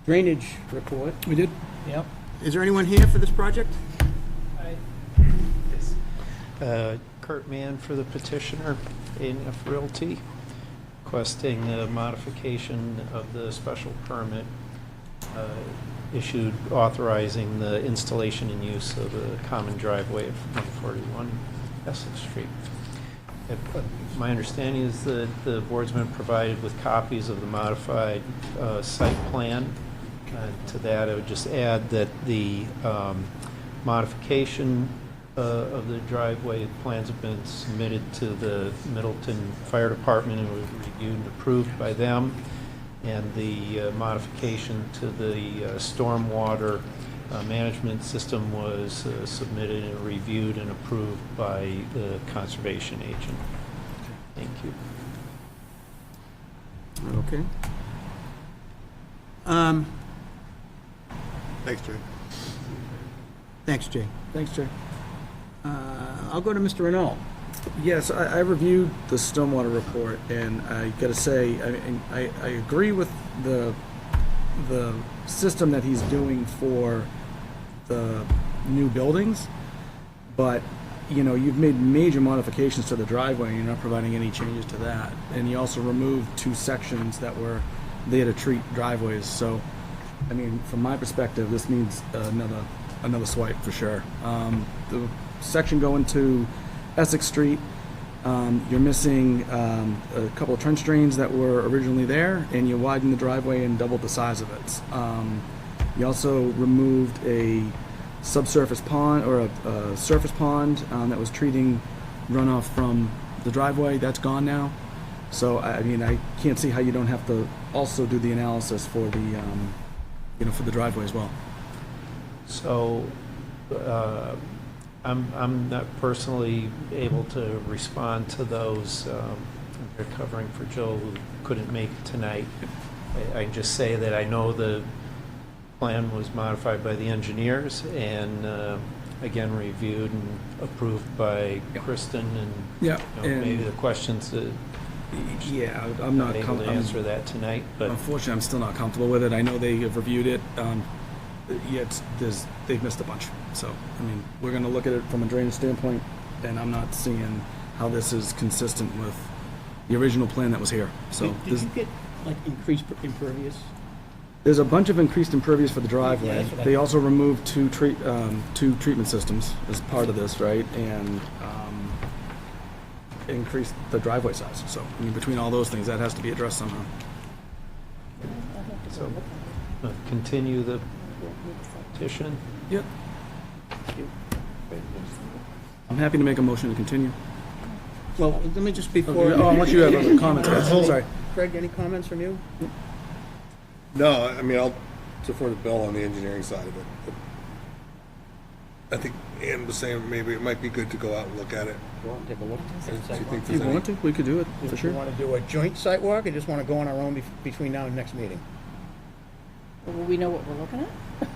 drainage report. We did? Yep. Is there anyone here for this project? Kurt Mann for the petitioner, A&F Realty, requesting a modification of the special permit issued authorizing the installation and use of the common driveway at 141 Essex Street. My understanding is that the board's been provided with copies of the modified site plan. To that, I would just add that the modification of the driveway plans have been submitted to the Middleton Fire Department and was reviewed and approved by them. And the modification to the stormwater management system was submitted and reviewed and approved by the conservation agent. Thank you. Okay. Thanks, Jay. Thanks, Jay. Thanks, Jay. I'll go to Mr. Renault. Yes, I reviewed the stormwater report, and I got to say, I agree with the system that he's doing for the new buildings, but you've made major modifications to the driveway, and you're not providing any changes to that. And you also removed 2 sections that were there to treat driveways. So, from my perspective, this needs another another swipe for sure. The section going to Essex Street, you're missing a couple of trench drains that were originally there, and you widened the driveway and doubled the size of it. You also removed a subsurface pond, or a surface pond that was treating runoff from the driveway. That's gone now. So, I mean, I can't see how you don't have to also do the analysis for the, for the driveway as well. So, I'm not personally able to respond to those. They're covering for Joe, who couldn't make it tonight. I can just say that I know the plan was modified by the engineers and, again, reviewed and approved by Kristen, and Yeah, maybe the questions that yeah, I'm not able to answer that tonight, but Unfortunately, I'm still not comfortable with it. I know they have reviewed it, yet they've missed a bunch. So, I mean, we're going to look at it from a drainage standpoint, and I'm not seeing how this is consistent with the original plan that was here. So, Did you get, like, increased impervious? there's a bunch of increased impervious for the driveway. Yeah, that's what I They thought. also removed two treatment systems as part of this, right? And increased the driveway size. So, I mean, between all those things, that has to be addressed somehow. I'll have to go So- look at it. continue the petition. Yep. I'm happy to make a motion to continue. Well, let me just before. Oh, unless you have other comments, guys. Sorry. Craig, any comments from you? No, I mean, I'll defer to Bill on the engineering side of it. I think Ann was saying maybe it might be good to go out and look at it. Go out and take a look. Do you think If there's you any? want to, we could do it, for Do sure. you want to do a joint site walk, or just want to go on our own between now and next meeting? Will we know what we're looking at?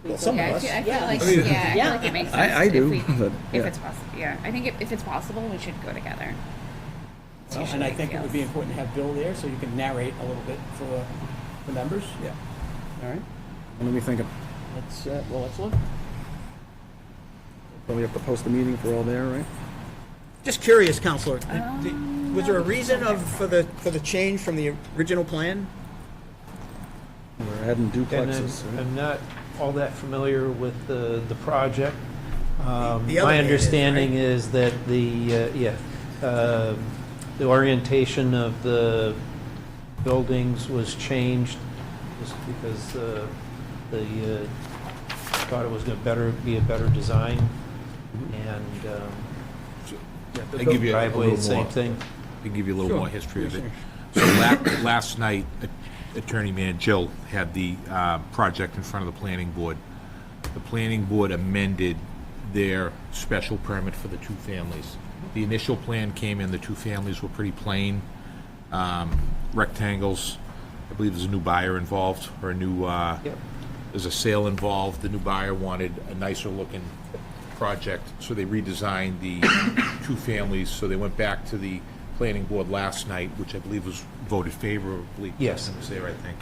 Well, some of Yeah, us. I feel Yeah. like, I mean- yeah, I feel like it makes sense. I do, If, we, but, if yeah. it's possible, yeah. I think if it's possible, we should go together. It's Well, usually and I how think it would feels. be important to have Bill there, so you can narrate a little bit for the members. Yeah. All right, What are we thinking? let's look. Probably have to post the meeting if we're all there, right? Just curious, Counselor, was there a reason for the change from the original plan? We're adding And duplexes. right? I'm not all that familiar with the project. The other My man is, understanding right? is that the orientation of the buildings was changed just because they thought it was going to be a better design, and I give you a driveway, little same more, thing. I give you a little Sure. more history of it. Sure. So last night, Attorney Jill had the project in front of the planning board. The planning board amended their special permit for the two families. The initial plan came in, the two families were pretty plain, rectangles. I believe there's a new buyer involved, or a new, there's a sale involved. The new buyer wanted a nicer looking project, so they redesigned the two families. So they went back to the planning board last night, which I believe was voted favorably. Yes. Kevin was there, I think.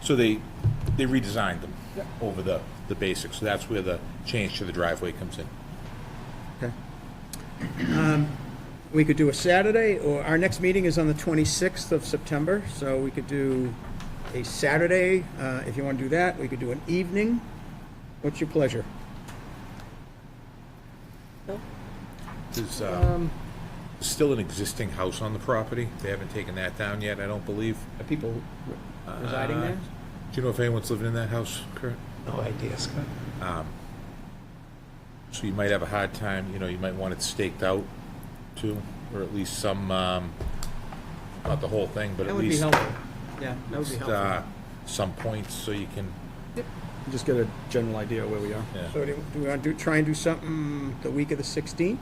So they redesigned them over the basics. So that's where the change to the driveway comes in. Okay. We could do a Saturday, or our next meeting is on the 26th of September, so we could do a Saturday, if you want to do that. We could do an evening. What's your pleasure? There's still an existing house on the property. They haven't taken that down yet, I don't believe. Are people residing there? Do you know if anyone's living in that house, Kurt? No idea, Scott. So you might have a hard time, you might want it staked out too, or at least some, not the whole thing, but That at would be least helpful. Yeah, that would be just, helpful. some points so you can, Just get a general idea of where we are. yeah. So do we want to try and do something the week of the 16th?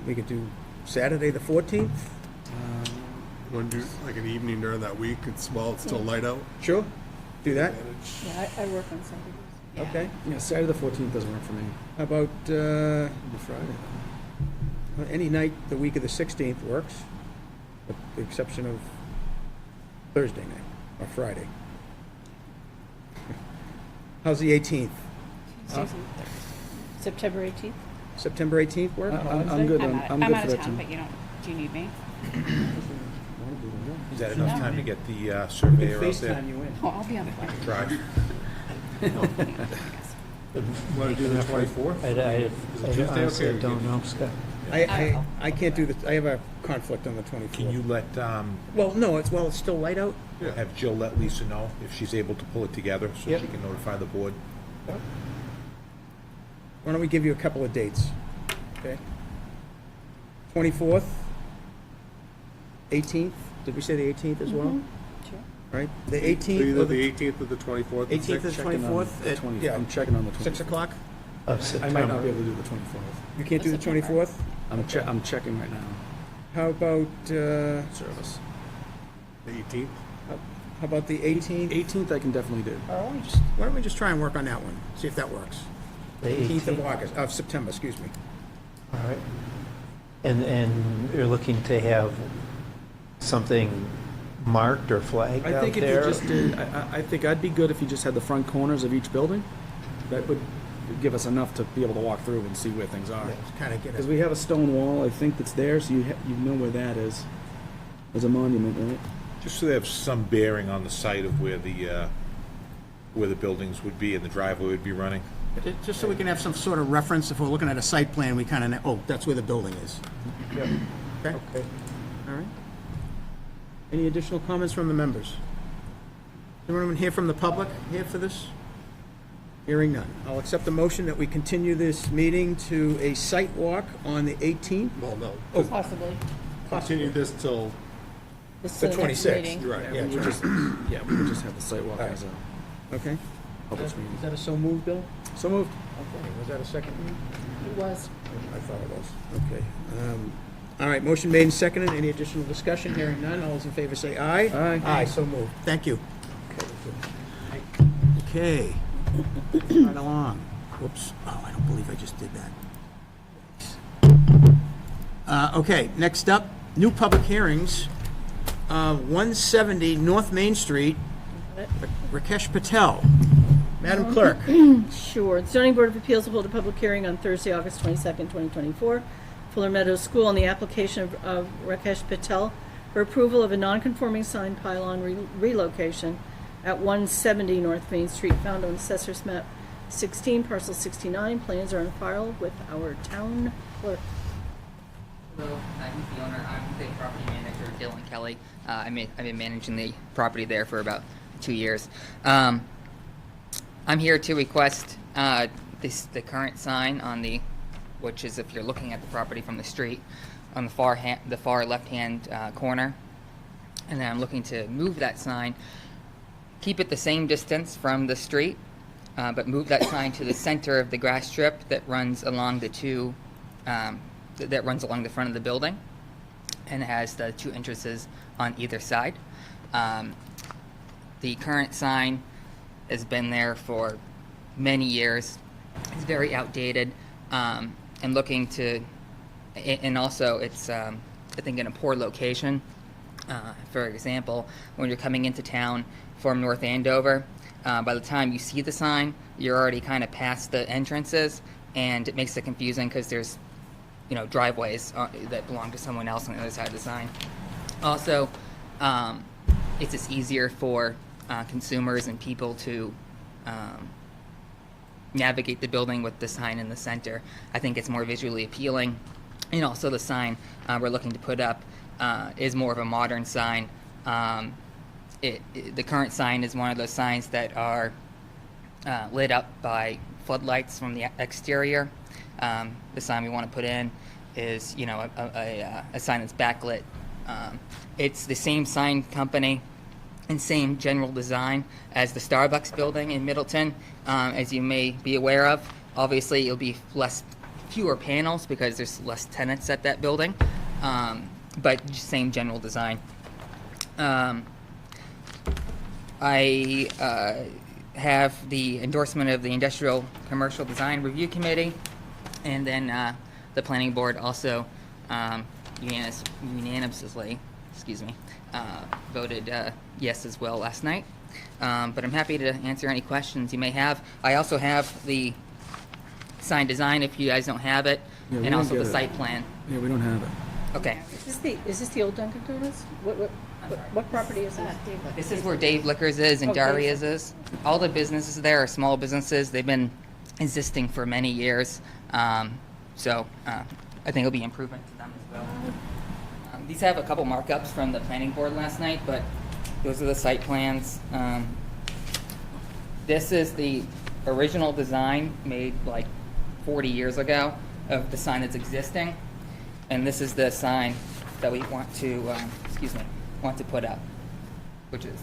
We could do Saturday, the 14th? Want to do like an evening during that week? It's still light out. Sure, do that. Yeah, I work on Saturdays. Okay. Yeah, Saturday the 14th doesn't work for me. How about, Maybe Friday. any night the week of the 16th works, with the exception of Thursday night or Friday. How's the 18th? September 18th? September 18th work? I'm good. I'm I'm out good for of that town, too. but do you need me? Is that enough time to get the surveyor out there? FaceTime you in. Oh, I'll be on the phone. Drive. Want to do the 24th? I Tuesday honestly okay? don't know, Scott. I can't do the, I have a conflict on the 24th. Can you let, Well, no, it's still light out. have Jill let Lisa know if she's able to pull it together so Yep. she can notify the board? Why don't we give you a couple of dates, okay? 24th, 18th, did we say the 18th as well? Sure. Right, the So 18th either or the the 18th or the 24th. 18th or Checking on 24th? the at- 20 yeah, I'm checking on the 24th. 6 o'clock? Of I might not be September. able to do the 24th. You can't do the That's okay. 24th? I'm checking right now. How about, Service. The 18th? how about the 18th? 18th I can definitely do. Why don't we just try and work on that one, see if that works? The 18th of 18th. August, of September, excuse me. All right. And you're looking to have something marked or flagged I out think if you there? just did, I think I'd be good if you just had the front corners of each building. That would give us enough to be able to walk through and see where things are. Kind of get Because it. we have a stone wall, I think, that's there, so you know where that is. There's a monument, right? Just so they have some bearing on the site of where the buildings would be and the driveway would be running. Just so we can have some sort of reference, if we're looking at a site plan, we kind of, oh, that's where the building is. Okay? Okay. All right. Any additional comments from the members? Anyone here from the public here for this? Hearing none. I'll accept the motion that we continue this meeting to a site walk on the 18th. Well, no. Oh, Possibly. Continue this till, This is The the next 26th. meeting. right. Yeah, we would just, we would just have the sidewalk All right. as a Okay. public Is meeting. that a so moved, Bill? So moved. Okay. Was that a second? It was. I thought it was. Okay. All right, motion made and seconded. Any additional discussion? Hearing none. All those in favor say aye. Aye. Aye, so moved. Thank you. Okay. Right along. Whoops. Oh, I don't believe I just did that. Okay, next up, new public hearings. 170 North Main Street, Rakesh Patel. Madam Clerk. Sure. The zoning board of appeals will hold a public hearing on Thursday, August 22nd, 2024, Fuller Meadows School, on the application of Rakesh Patel for approval of a non-conforming sign pylon relocation at 170 North Main Street, found on Assessor's Map 16, Parcel 69. Plans are on file with our town clerk. Hello, he's the owner. I'm the property manager, Dylan Kelly. I've been managing the property there for about 2 years. I'm here to request the current sign on which is, if you're looking at the property from the street, on the far left-hand corner, and then I'm looking to move that sign, keep it the same distance from the street, but move that sign to the center of the grass strip that runs along that runs along the front of the building, and has the two entrances on either side. The current sign has been there for many years. It's very outdated, and looking to, and also it's, I think, in a poor location. For example, when you're coming into town from North Andover, by the time you see the sign, you're already kind of past the entrances, and it makes it confusing because there's, driveways that belong to someone else on the other side of the sign. Also, it's just easier for consumers and people to navigate the building with the sign in the center. I think it's more visually appealing. And also the sign we're looking to put up is more of a modern sign. The current sign is one of those signs that are lit up by floodlights from the exterior. The sign we want to put in is, a sign that's backlit. It's the same sign company and same general design as the Starbucks building in Middleton, as you may be aware of. Obviously, it'll be fewer panels because there's less tenants at that building, but just same general design. I have the endorsement of the Industrial Commercial Design Review Committee, and then the Planning Board also unanimously, voted yes as well last night. But I'm happy to answer any questions you may have. I also have the sign design if you guys don't have it, Yeah, we and don't also get the it. site plan. Yeah, we don't have it. Okay. Is this the old Dunkin' Donuts? What? What property is this? This is where Dave Liquors is and Okay. Daria's is. All the businesses there are small businesses. They've been existing for many years. So I think it'll be improvement to them as well. These have a couple markups from the planning board last night, but those are the site plans. This is the original design made like 40 years ago of the sign that's existing. And this is the sign that we want to, want to put up, which is.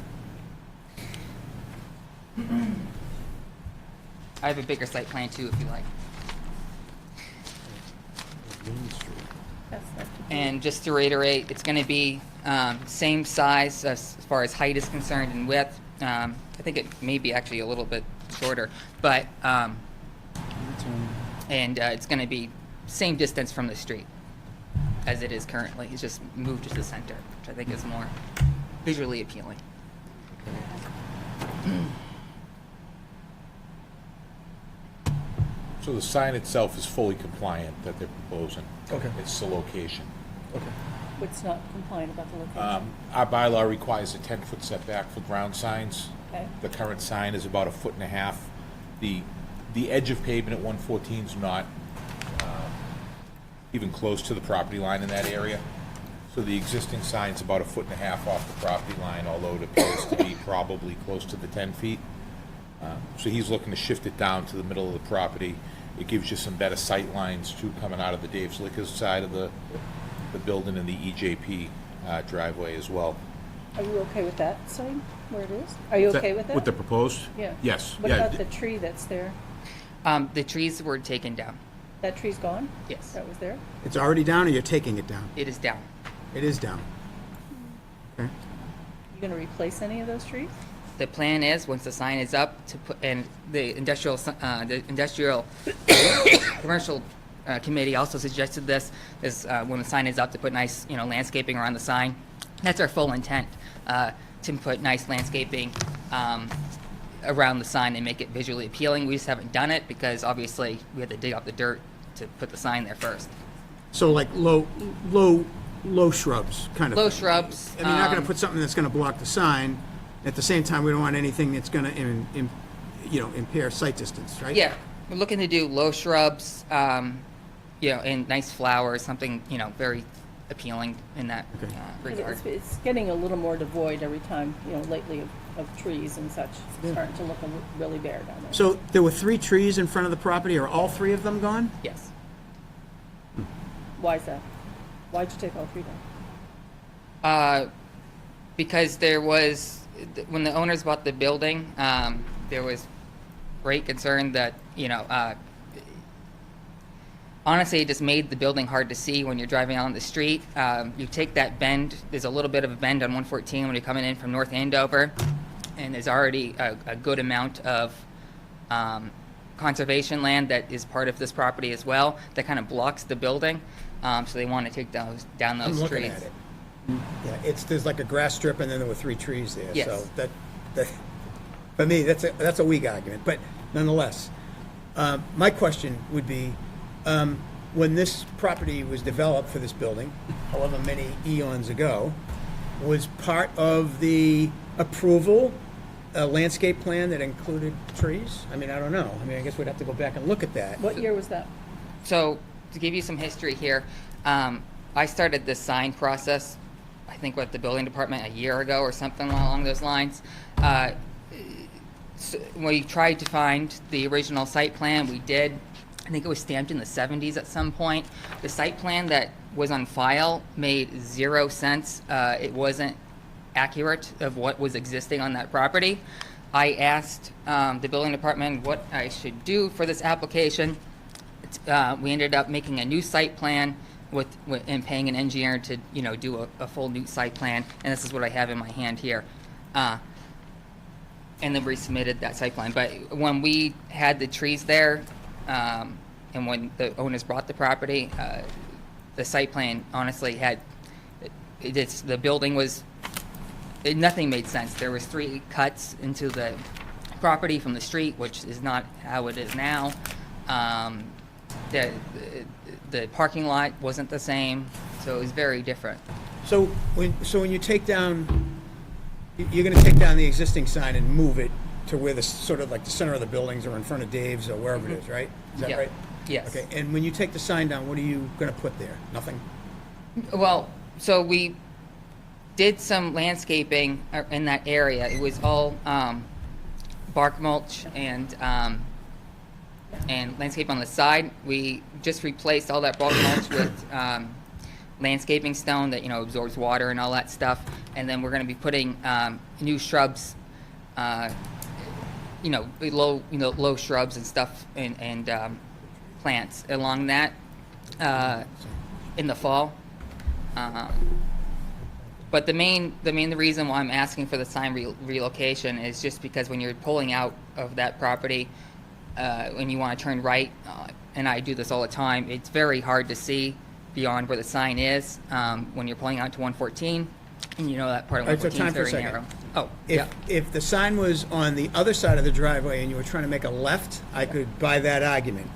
I have a bigger site plan too, if you like. And just to reiterate, it's going to be same size as far as height is concerned and width. I think it may be actually a little bit shorter, but it's going to be same distance from the street as it is currently. It's just moved to the center, which I think is more visually appealing. So the sign itself is fully compliant that they're proposing. Okay. It's the location. What's not compliant about the location? Our bylaw requires a 10-foot setback for ground signs. Okay. The current sign is about 1.5 feet. The edge of pavement at 114 is not even close to the property line in that area. So the existing sign's about 1.5 feet off the property line, although it appears to be probably close to the 10 feet. So he's looking to shift it down to the middle of the property. It gives you some better sight lines too, coming out of the Dave's Liquors side of the building and the EJP driveway as well. Are you okay with that sign, where it is? Are you okay with that? With the proposed? Yeah. Yes. What Yeah. about the tree that's there? The trees were taken down. That tree's gone? Yes. That was there? It's already down, or you're taking it down? It is down. It is down. Okay. You gonna replace any of those trees? The plan is, once the sign is up, to put, and the industrial commercial committee also suggested this, is when the sign is up, to put nice, landscaping around the sign. That's our full intent, to put nice landscaping around the sign and make it visually appealing. We just haven't done it because obviously we had to dig up the dirt to put the sign there first. So like low shrubs, kind of Low thing. shrubs. I mean, you're not going to put something that's going to block the sign. At the same time, we don't want anything that's going to, impair sight distance, right? Yeah, we're looking to do low shrubs, and nice flowers, something, very appealing in that regard. It's getting a little more devoid every time, lately of trees and such. It's starting to look really bare down there. So there were 3 trees in front of the property. Are all 3 of them gone? Yes. Why is that? Why'd you take all 3 down? Because there was, when the owners bought the building, there was great concern that, honestly, it just made the building hard to see when you're driving on the street. You take that bend, there's a little bit of a bend on 114 when you're coming in from North Andover, and there's already a good amount of conservation land that is part of this property as well that kind of blocks the building. So they want to take down those I'm looking trees. at it. Yeah, there's like a grass strip, and then there were 3 trees there. Yes. So that for me, that's a weak argument. But nonetheless, my question would be, when this property was developed for this building, however many eons ago, was part of the approval a landscape plan that included trees? I mean, I don't know. I mean, I guess we'd have to go back and look at that. What year was that? So to give you some history here, I started this sign process, I think with the building department a year ago or something along those lines. So we tried to find the original site plan. We did. I think it was stamped in the 70s at some point. The site plan that was on file made 0 sense. It wasn't accurate of what was existing on that property. I asked the building department what I should do for this application. We ended up making a new site plan and paying an engineer to do a full new site plan, and this is what I have in my hand here. And then we submitted that site plan. But when we had the trees there, and when the owners bought the property, the site plan honestly had the building was nothing made sense. There was 3 cuts into the property from the street, which is not how it is now. The parking lot wasn't the same, so it was very different. So when you take down, you're gonna take down the existing sign and move it to where the, sort of like the center of the buildings or in front of Dave's or wherever it is, right? Is that Yeah. right? Yes. Okay, and when you take the sign down, what are you gonna put there? Nothing? Well, so we did some landscaping in that area. It was all bark mulch and landscape on the side. We just replaced all that bark mulch with landscaping stone that, you know, absorbs water and all that stuff. And then we're going to be putting new shrubs, low shrubs and stuff and plants along that in the fall. But the main reason why I'm asking for the sign relocation is just because when you're pulling out of that property, when you want to turn right, and I do this all the time, it's very hard to see beyond where the sign is when you're pulling out to 114, and you know that part of All right, so 114 time is for a very second. narrow. Oh, yeah. If the sign was on the other side of the driveway and you were trying to make a left, I could buy that argument.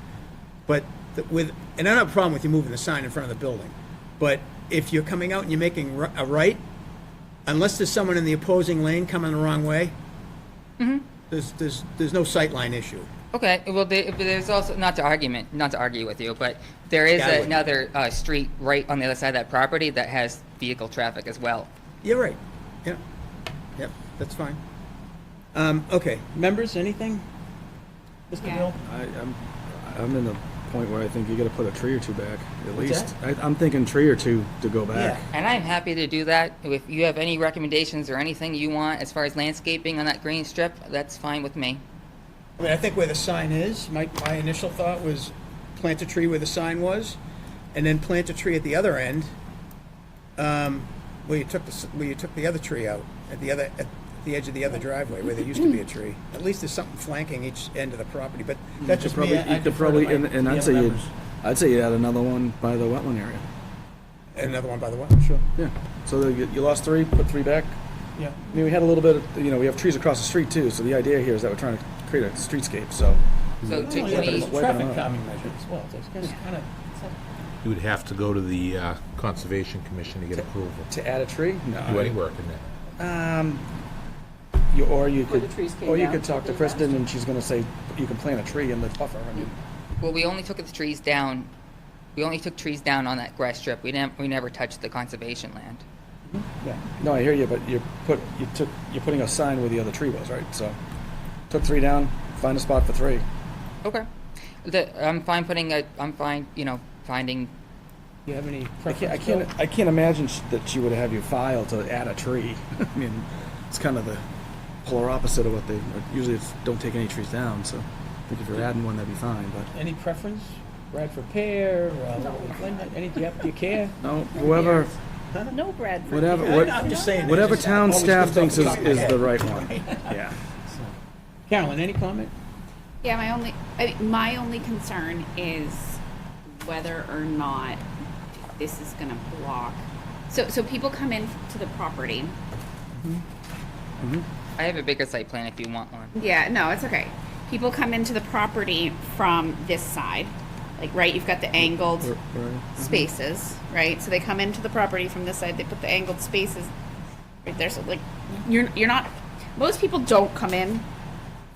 But and I don't have a problem with you moving the sign in front of the building, but if you're coming out and you're making a right, unless there's someone in the opposing lane coming the wrong way, there's no sightline issue. Okay, well, there's also, not to argue with you, but there is Yeah, I wouldn't. another street right on the other side of that property that has vehicle traffic as well. You're right. Yeah. Yep, that's fine. Okay, members, anything? Mr. Yeah. Bill? I'm in the point where I think you gotta put a tree or two back, at What's least. I'm thinking tree or two to go back. And I'm happy to do that. If you have any recommendations or anything you want as far as landscaping on that green strip, that's fine with me. I mean, I think where the sign is, my initial thought was plant a tree where the sign was, and then plant a tree at the other end, where you took the other tree out, at the edge of the other driveway, where there used to be a tree. At least there's something flanking each end of the property, but that's just me. I You could defer to probably, my- and the I'd other say members. you'd add another one by the wetland area. Another one by the way, sure. Yeah, so you lost three, put three back. Yeah. I mean, we had a little bit of, we have trees across the street too, so the idea here is that we're trying to create a streetscape, so. So Well, to yeah, but me, it's traffic calming measures as well, so it's kind of, You would have to go to the Conservation Commission to get approval. To add a tree? No. Do any work in there. Or you Where could, the trees came or you down, could talk to they Kristen and she's gonna say, you can plant a tree in the buffer, I mean. well, we only took the trees down. We only took trees down on that grass strip. We never touched the conservation land. Yeah, no, I hear you, but you're putting a sign where the other tree was, right? So, took three down, find a spot for three. Okay. I'm fine finding. do you have any I preference? Bill? can't imagine that she would have you file to add a tree. I mean, it's kind of the polar opposite of what they, usually it's don't take any trees down, so I think if you're adding one, that'd be fine, but. Any preference? Bradford Pear, Linda, any, do you care? No, whoever, No, Bradford. whatever, I'm just saying. whatever it just town always staff comes thinks off the top of my is the head. right one, yeah. Carolyn, any comment? Yeah, my only concern is whether or not this is gonna block. So people come in to the property. I have a bigger site plan if you want one. Yeah, no, it's okay. People come into the property from this side, like, right, you've got the angled spaces, right? So they come into the property from this side, they put the angled spaces right there, so like, you're not, most people don't come in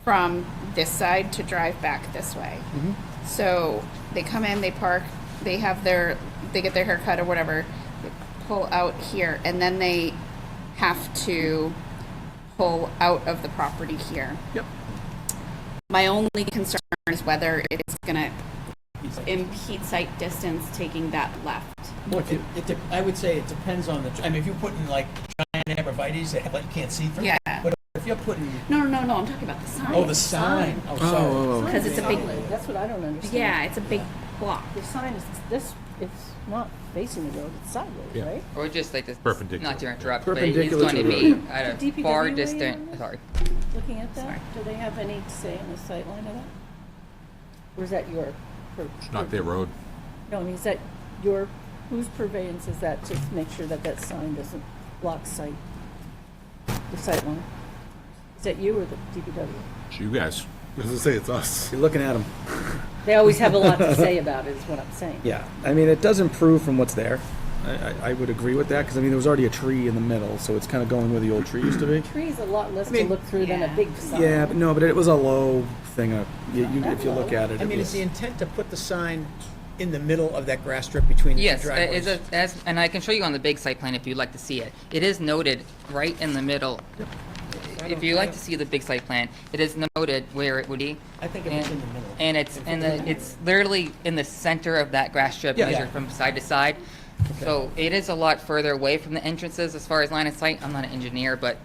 from this side to drive back this way. So they come in, they park, they get their hair cut or whatever, they pull out here, and then they have to pull out of the property here. Yep. My only concern is whether it's gonna impede sight distance taking that left. Well, I would say it depends on I mean, if you're putting like giant arborvitaes that you can't see through. Yeah. But if you're putting, No, I'm talking about the sign. oh, the sign. Oh, sorry. Because it's a big, That's what I don't understand. yeah, it's a big block. The sign is it's not facing the road, it's sideways, Yeah. right? Or just like this. Perpendicular. Not to interrupt, but it's Perpendicular going to to the be road. at DPW a far way distant. on it? Sorry. Looking at that, Sorry. do they have any say in the sight line of that? Or is that your? It's not their road. No, I mean, is that whose purveyance is that to make sure that that sign doesn't block sight, the sight line? Is that you or the DPW? It's you guys. I was gonna say it's us. You're looking at them. They always have a lot to say about it, is what I'm saying. Yeah, I mean, it does improve from what's there. I would agree with that, because I mean, there was already a tree in the middle, so it's kind of going where the old tree used to be. Tree's a lot less mean, to look through than a yeah. big sign. Yeah, but it was a low thing, if you look at it. I mean, it is was- the intent to put the sign in the middle of that grass strip between the two Yes, driveways? and I can show you on the big site plan if you'd like to see it. It is noted right in the middle. If you like to see the big site plan, it is noted where it would be. I think if it's in the middle. And it's literally in the center of that grass strip, Yeah. measured from side to side. So it is a lot further away from the entrances as far as line of sight. I'm not an engineer, but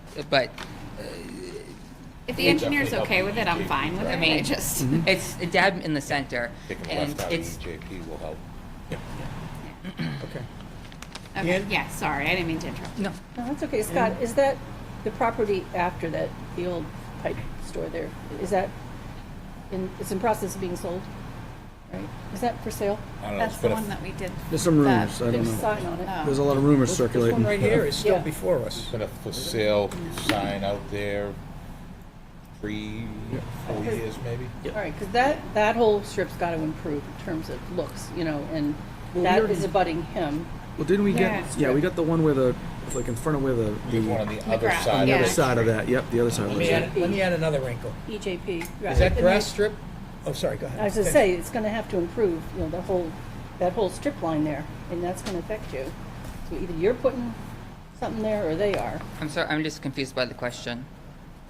If the engineer's okay with it, I'm fine with it. I mean, I just, it's a dab in the center, Taking and left out of it's EJP will help. Okay. okay, Ian? yeah, sorry, I didn't mean to interrupt. no. No, that's okay. Scott, is that the property after that, the old pipe store there? Is that it's in process of being sold? Right? Is that for sale? I don't know, That's it's the been a one that we did. There's some That rumors, I don't big know. sign on it. Oh. There's a lot of rumors This circulating. one right here is still Yeah. before us. Been a for sale sign out there 3, 4 years maybe. All right, because that whole strip's got to improve in terms of looks, and Well, that we already- is abutting him. Well, didn't we get, Yeah. we got the one where like in front of where There's one on the other grass. side. on the Yeah. other side of that, yep, the other side of Let me it. add another wrinkle. EJP. Is that grass strip? Oh, sorry, go ahead. I was going to say, it's going to have to improve, that whole strip line there, and that's going to affect you. So either you're putting something there or they are. I'm sorry, I'm just confused by the question.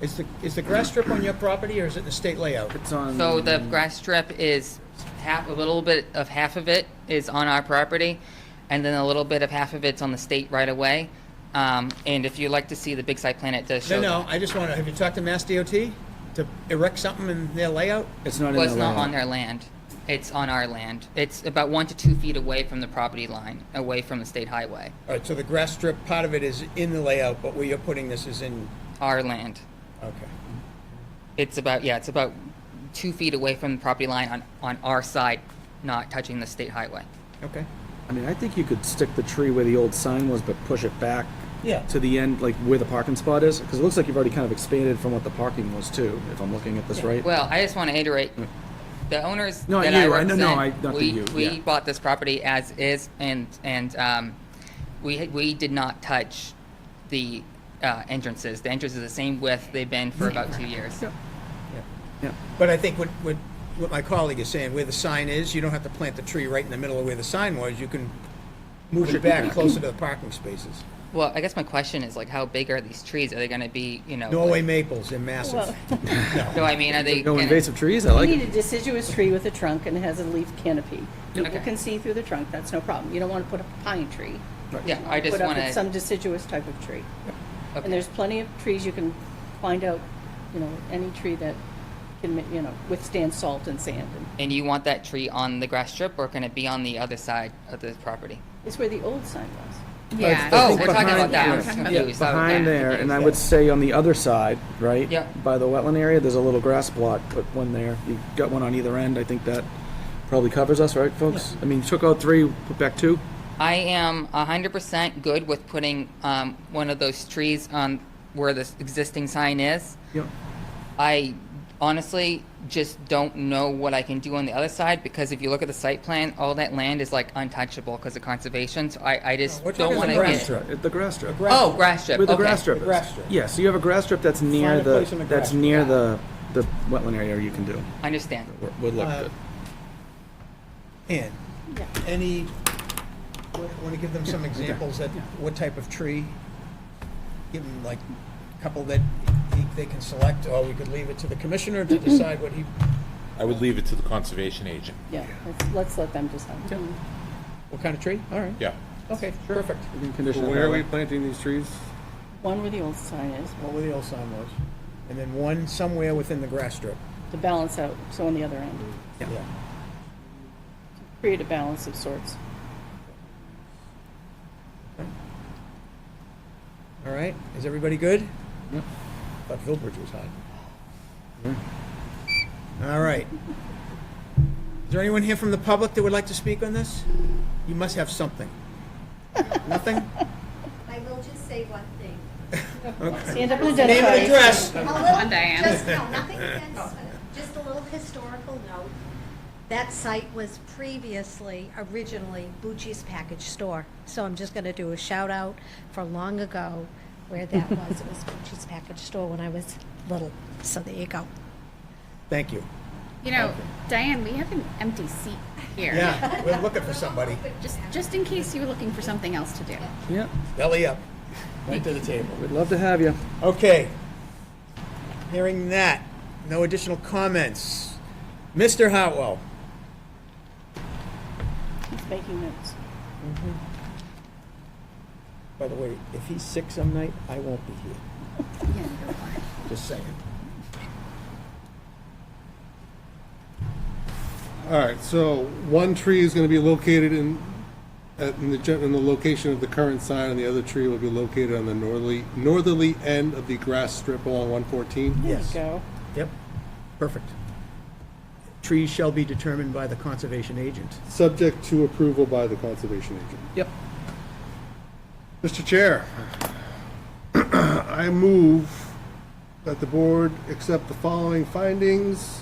Is the grass strip on your property, or is it in the state layout? It's on. So the grass strip is half of it is on our property, and then a little bit of half of it's on the state right away. And if you'd like to see the big site plan, it does show. No, I just want to, have you talked to Mass DOT to erect something in their layout? It's not in Well, the it's not on layout. their land. It's on our land. It's about 1 to 2 feet away from the property line, away from the state highway. All right, so the grass strip, part of it is in the layout, but where you're putting this is in, Our land. okay. It's about 2 feet away from the property line on our side, not touching the state highway. Okay. I mean, I think you could stick the tree where the old sign was, but push it back Yeah. to the end, like where the parking spot is, because it looks like you've already kind of expanded from what the parking was too, if I'm looking at this right. Well, I just want to iterate. The owners No, that you, I I know- represent, no, I- not the we, you, we yeah. bought this property as is, and we did not touch the entrances. The entrances are the same width they've been for about 2 years. Yeah. But I think what my colleague is saying, where the sign is, you don't have to plant the tree right in the middle of where the sign was. You can move it back closer to the parking spaces. Well, I guess my question is like, how big are these trees? Are they going to be, Norway maples, they're massive. Well, So I mean, are they? No gonna- invasive trees, I you like need it. a deciduous tree with a trunk and it has a leaf canopy. People Okay. can see through the trunk, that's no problem. You don't want to put up a pine tree. Yeah, I just Put want up some to. deciduous type of tree. Okay. And there's plenty of trees you can find out, any tree that can, withstand salt and sand. And And you want that tree on the grass strip, or can it be on the other side of the property? it's where the old sign was. Yeah. Oh, we're talking behind- about that. yeah, I we're was talking about confused. that. Behind Yeah. there, and I would say on the other side, right? Yeah. By the wetland area, there's a little grass block, put one there. You got one on either end, I think that probably covers us, right, folks? I mean, you took out 3, put back 2? I am 100% good with putting one of those trees on where the existing sign is. Yep. I honestly just don't know what I can do on the other side, because if you look at the site plan, all that land is like untouchable because of conservation. So I just we're don't talking want the to grass get. strip. The grass strip. Oh, grass strip. Where the Okay. grass strip is. The grass strip. Yeah, so you have a grass strip that's near Find a place in the grass that's strip. near the wetland area you can do. I understand. Would look good. Ann, any, want to give them some examples that, what type of tree? Give them like a couple that they can select, or we could leave it to the commissioner to decide what he, I would leave it to the conservation agent. Yeah, let's let them decide. what kind of tree? All right. Yeah. Okay, perfect. You can condition it Where that are we way. planting these trees? One where the old sign is, What where the old sign was. And then one somewhere within the grass strip. to balance out, so on the other end. Yeah. Create a balance of sorts. All right, is everybody good? Yep. Thought Philbridge was hot. All right. Is there anyone here from the public that would like to speak on this? You must have something. Nothing? I will just say one thing. Stand up and Name identify. and address. A little, on, Diane. just, no, nothing against, just a little historical note that site was originally Bucci's Package Store. So I'm just going to do a shout out for long ago where that was. It was Bucci's Package Store when I was little. So there you go. Thank you. You know, Diane, we have an empty seat here. Yeah, we're looking for somebody. Just in case you were looking for something else to do. Yeah, Belly up, right to the table. we'd love to have you. Okay. Hearing that, no additional comments. Mr. Hartwell. He's making notes. By the way, if he's sick some night, I won't be here. Yeah, you're fine. Just saying. All right, so one tree is going to be located in the location of the current sign, and the other tree will be located on the northerly end of the grass strip along 114. Yes. Go. Yep. Perfect. Trees shall be determined by the conservation agent. Subject to approval by the conservation agent. Yep. Mr. Chair, I move that the board accept the following findings.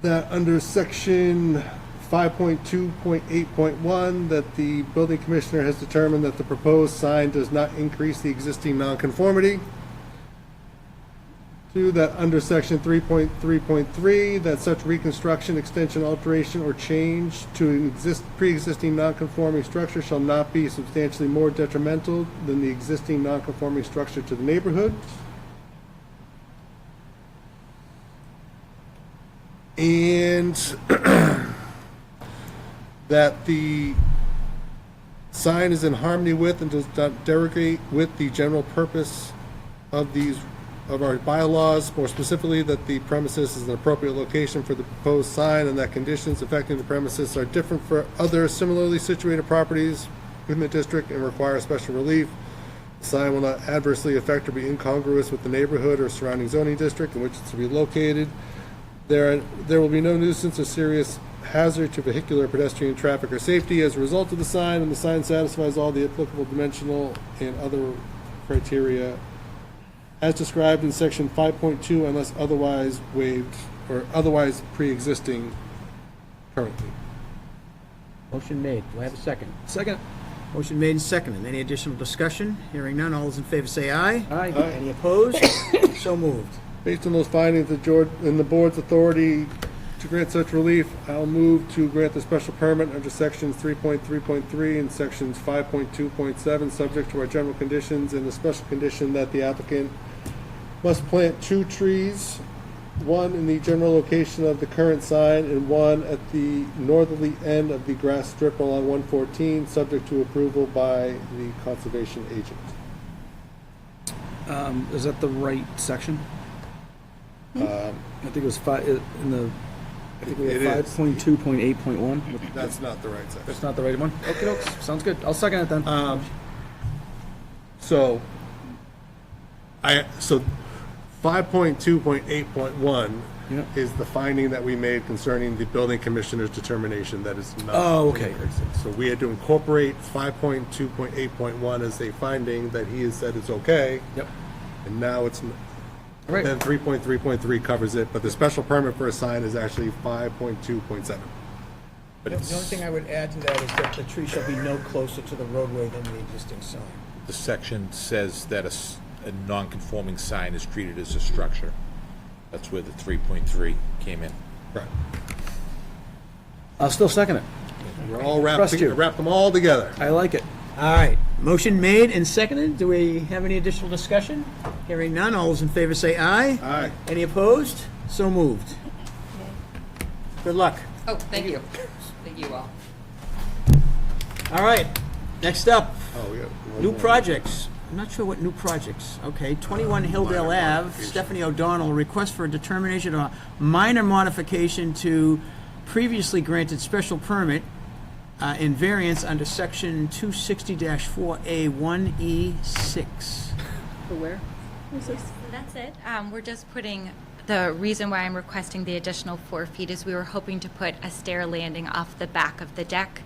That under section 5.2.8.1, that the building commissioner has determined that the proposed sign does not increase the existing nonconformity. 2, that under section 3.3.3, that such reconstruction, extension, alteration, or change to an pre-existing nonconforming structure shall not be substantially more detrimental than the existing nonconforming structure to the neighborhood. And that the sign is in harmony with and does not derogate with the general purpose of our bylaws, more specifically that the premises is an appropriate location for the proposed sign, and that conditions affecting the premises are different for other similarly situated properties within the district and require special relief. The sign will not adversely affect or be incongruous with the neighborhood or surrounding zoning district in which it's to be located. There will be no nuisance or serious hazard to vehicular, pedestrian, traffic, or safety as a result of the sign, and the sign satisfies all the applicable dimensional and other criteria as described in section 5.2 unless otherwise waived or otherwise pre-existing currently. Motion made. Do I have a second? Second. Motion made and seconded. Any additional discussion? Hearing none, all those in favor say aye. Aye. Any opposed? So moved. Based on those findings and the board's authority to grant such relief, I'll move to grant the special permit under sections 3.3.3 and sections 5.2.7, subject to our general conditions and the special condition that the applicant must plant 2 trees, 1 in the general location of the current sign and 1 at the northerly end of the grass strip along 114, subject to approval by the conservation agent. Is that the right section? I think it was in the. I think we It had is. 5.2.8.1. That's not the right section. That's not the right one. Okay, dokes. Sounds good. I'll second it then. So 5.2.8.1 Yep. is the finding that we made concerning the building commissioner's determination that is not. Oh, okay. So we had to incorporate 5.2.8.1 as a finding that he has said is okay, Yep. and now it's, All right. then 3.3.3 covers it, but the special permit for a sign is actually 5.2.7. The only thing I would add to that is that the tree shall be no closer to the roadway than the existing sign. The section says that a non-conforming sign is treated as a structure. That's where the 3.3 came in. Right. I'll still second it. We're all Trust you. wrap them all together. I like it. All right, motion made and seconded. Do we have any additional discussion? Hearing none, all those in favor say aye. Aye. Any opposed? So moved. Good luck. Oh, thank you. Thank you all. All right, next up, Oh, yeah. new projects. I'm not sure what new projects. Okay, 21 Hilldale Ave, Stephanie O'Donnell, request for a determination of a minor modification to previously granted special permit in variance under section 260-4A1E6. For where? Who's this? That's it. We're just putting, the reason why I'm requesting the additional 4 feet is we were hoping to put a stair landing off the back of the deck.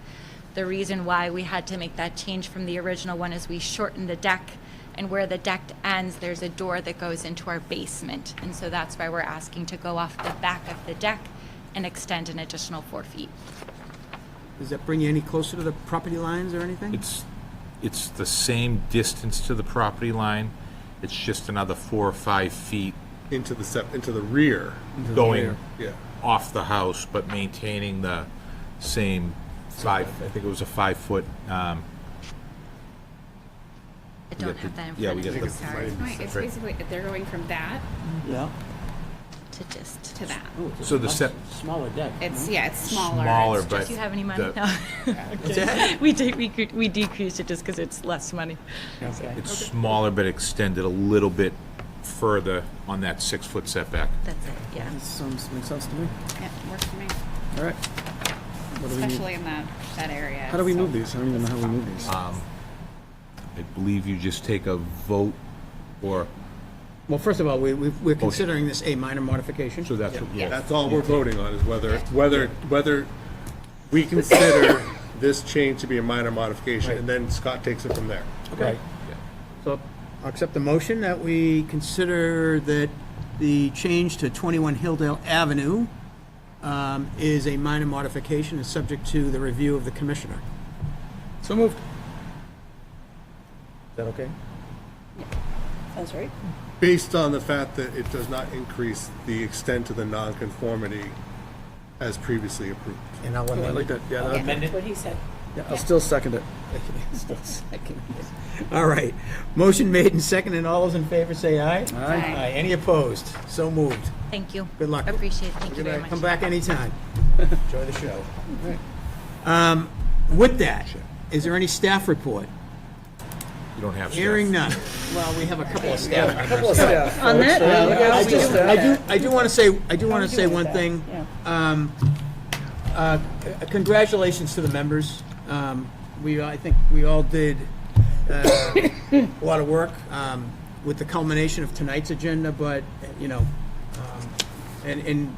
The reason why we had to make that change from the original one is we shortened the deck And where the deck ends, there's a door that goes into our basement. And so that's why we're asking to go off the back of the deck and extend an additional 4 feet. Does that bring you any closer to the property lines or anything? It's the same distance to the property line. It's just another 4 or 5 feet Into the rear. going Yeah. off the house, but maintaining the same I think it was a 5-foot, I don't have that in yeah, front we of got me, the- sorry. Right, it's basically, they're going from that Yeah. To just, to that. So the set, Smaller deck. It's, yeah, it's smaller. smaller, It's but. do you have any money? the- No. We decreased it just because it's less money. It's smaller, but extended a little bit further on that 6-foot setback. That's it, yeah. This sounds, makes sense to me. Yeah, works for me, All right. What do we need? especially in that area. How do we so- move these? I don't even know how we move these. I believe you just take a vote, or, Well, first of all, we're considering this a minor modification. so that's what, yeah. That's all we're voting on, is whether we consider this change to be a minor modification, and then Scott takes it from there. Okay. So I'll accept the motion that we consider that the change to 21 Hilldale Avenue is a minor modification and subject to the review of the commissioner. So moved. Is that okay? Sounds right. Based on the fact that it does not increase the extent to the nonconformity as previously approved. And I'll I like amend that. Yeah, that- amend it. What he said. yeah, I'll still second it. Still second. All right. Motion made and seconded. All those in favor say aye. Aye. Any opposed? So moved. Thank you. Good luck. Appreciate it, thank you very much. Come back anytime. Enjoy the show. With that, is there any staff report? You don't have. Hearing staff. none. Well, we have a couple of staff members. On that, I do want to say one thing. Congratulations to the members. I think we all did a lot of work with the culmination of tonight's agenda, but, and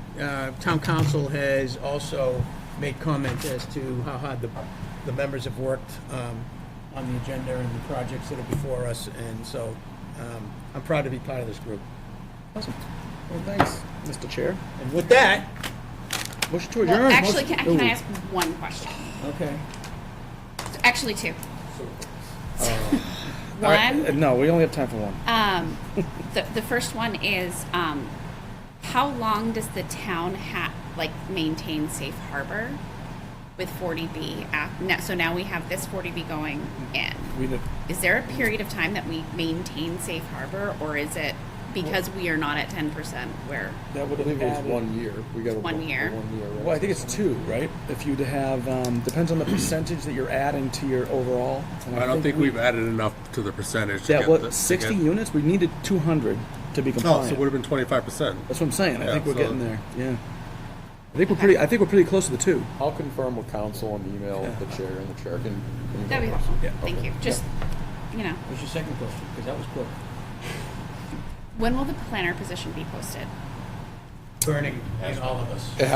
town council has also made comment as to how hard the members have worked on the agenda and the projects that are before us, and so I'm proud to be part of this group. Awesome. Well, thanks, Mr. Chair. And with that, Motion to Well, adjourn. actually, can I ask one question? okay. Actually, two. All right, One, no, we only have time for one. the first one is, how long does the town maintain safe harbor with 40B? So now we have this 40B going in. We did. Is there a period of time that we maintain safe harbor, or is it because we are not at 10% where That would I think have it was added. 1 year. We got a 1 year? 1 year, right? Well, I think it's 2, right? If you'd have, depends on the percentage that you're adding to your overall. And I don't think we've added enough to the percentage. to That get what, the- 60 to get- units? We needed 200 to be Oh, so compliant. it would have been 25%. That's what I'm saying. I Yeah, think we're so- getting there. Yeah. I think we're pretty close to the 2. I'll confirm with council and email Yeah. the chair, and the chair can. That'd be helpful. Yeah. Thank you. Just, What's your second question? Because that was quick. when will the planner position be posted? Burning in all of us. It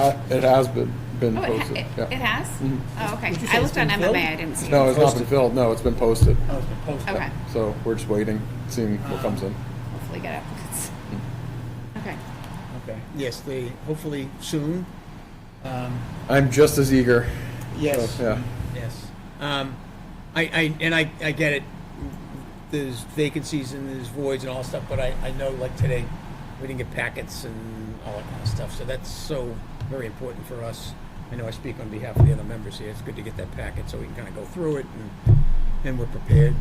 has been Oh, posted. it yeah. has? Mhm. Oh, okay. Did you say I it's looked on been filled? MMA, I didn't see it. No, it's not been filled. No, it's been posted. Oh, it's been posted. Okay. So we're just waiting, seeing what comes in. Hopefully get applicants. Okay. Okay. Yes, hopefully soon. I'm just as eager. Yes. So, yeah. Yes. I get it. There's vacancies and there's voids and all that stuff, but I know like today, we didn't get packets and all that kind of stuff, so that's so very important for us. I know I speak on behalf of the other members here. It's good to get that packet so we can kind of go through it and we're prepared.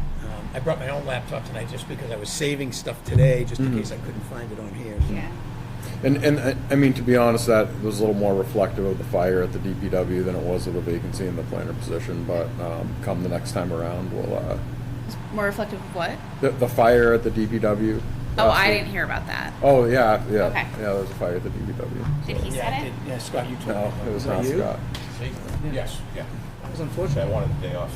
I brought my own laptop tonight just because I was saving stuff today, just in case I couldn't find it on here. So. Yeah. And I mean, to be honest, that was a little more reflective of the fire at the DPW than it was of the vacancy in the planner position. But come the next time around, we'll More reflective of what? the fire at the DPW. Oh, last I week. didn't hear about that. Oh yeah. Okay. Yeah, there was a fire at the DPW. Did he Yeah, set I it? did. Yeah, Scott, you told me. No, it was that not you? Scott. Yes, yeah. That was unfortunate. I wanted the day off.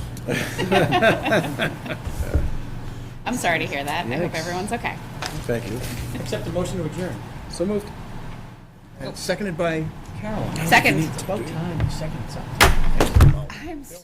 I'm sorry to hear that. I hope Yikes. everyone's okay. Thank you. Accept the motion to adjourn. So moved. And seconded by Carol. Second. It's about time. Second something. I'm so.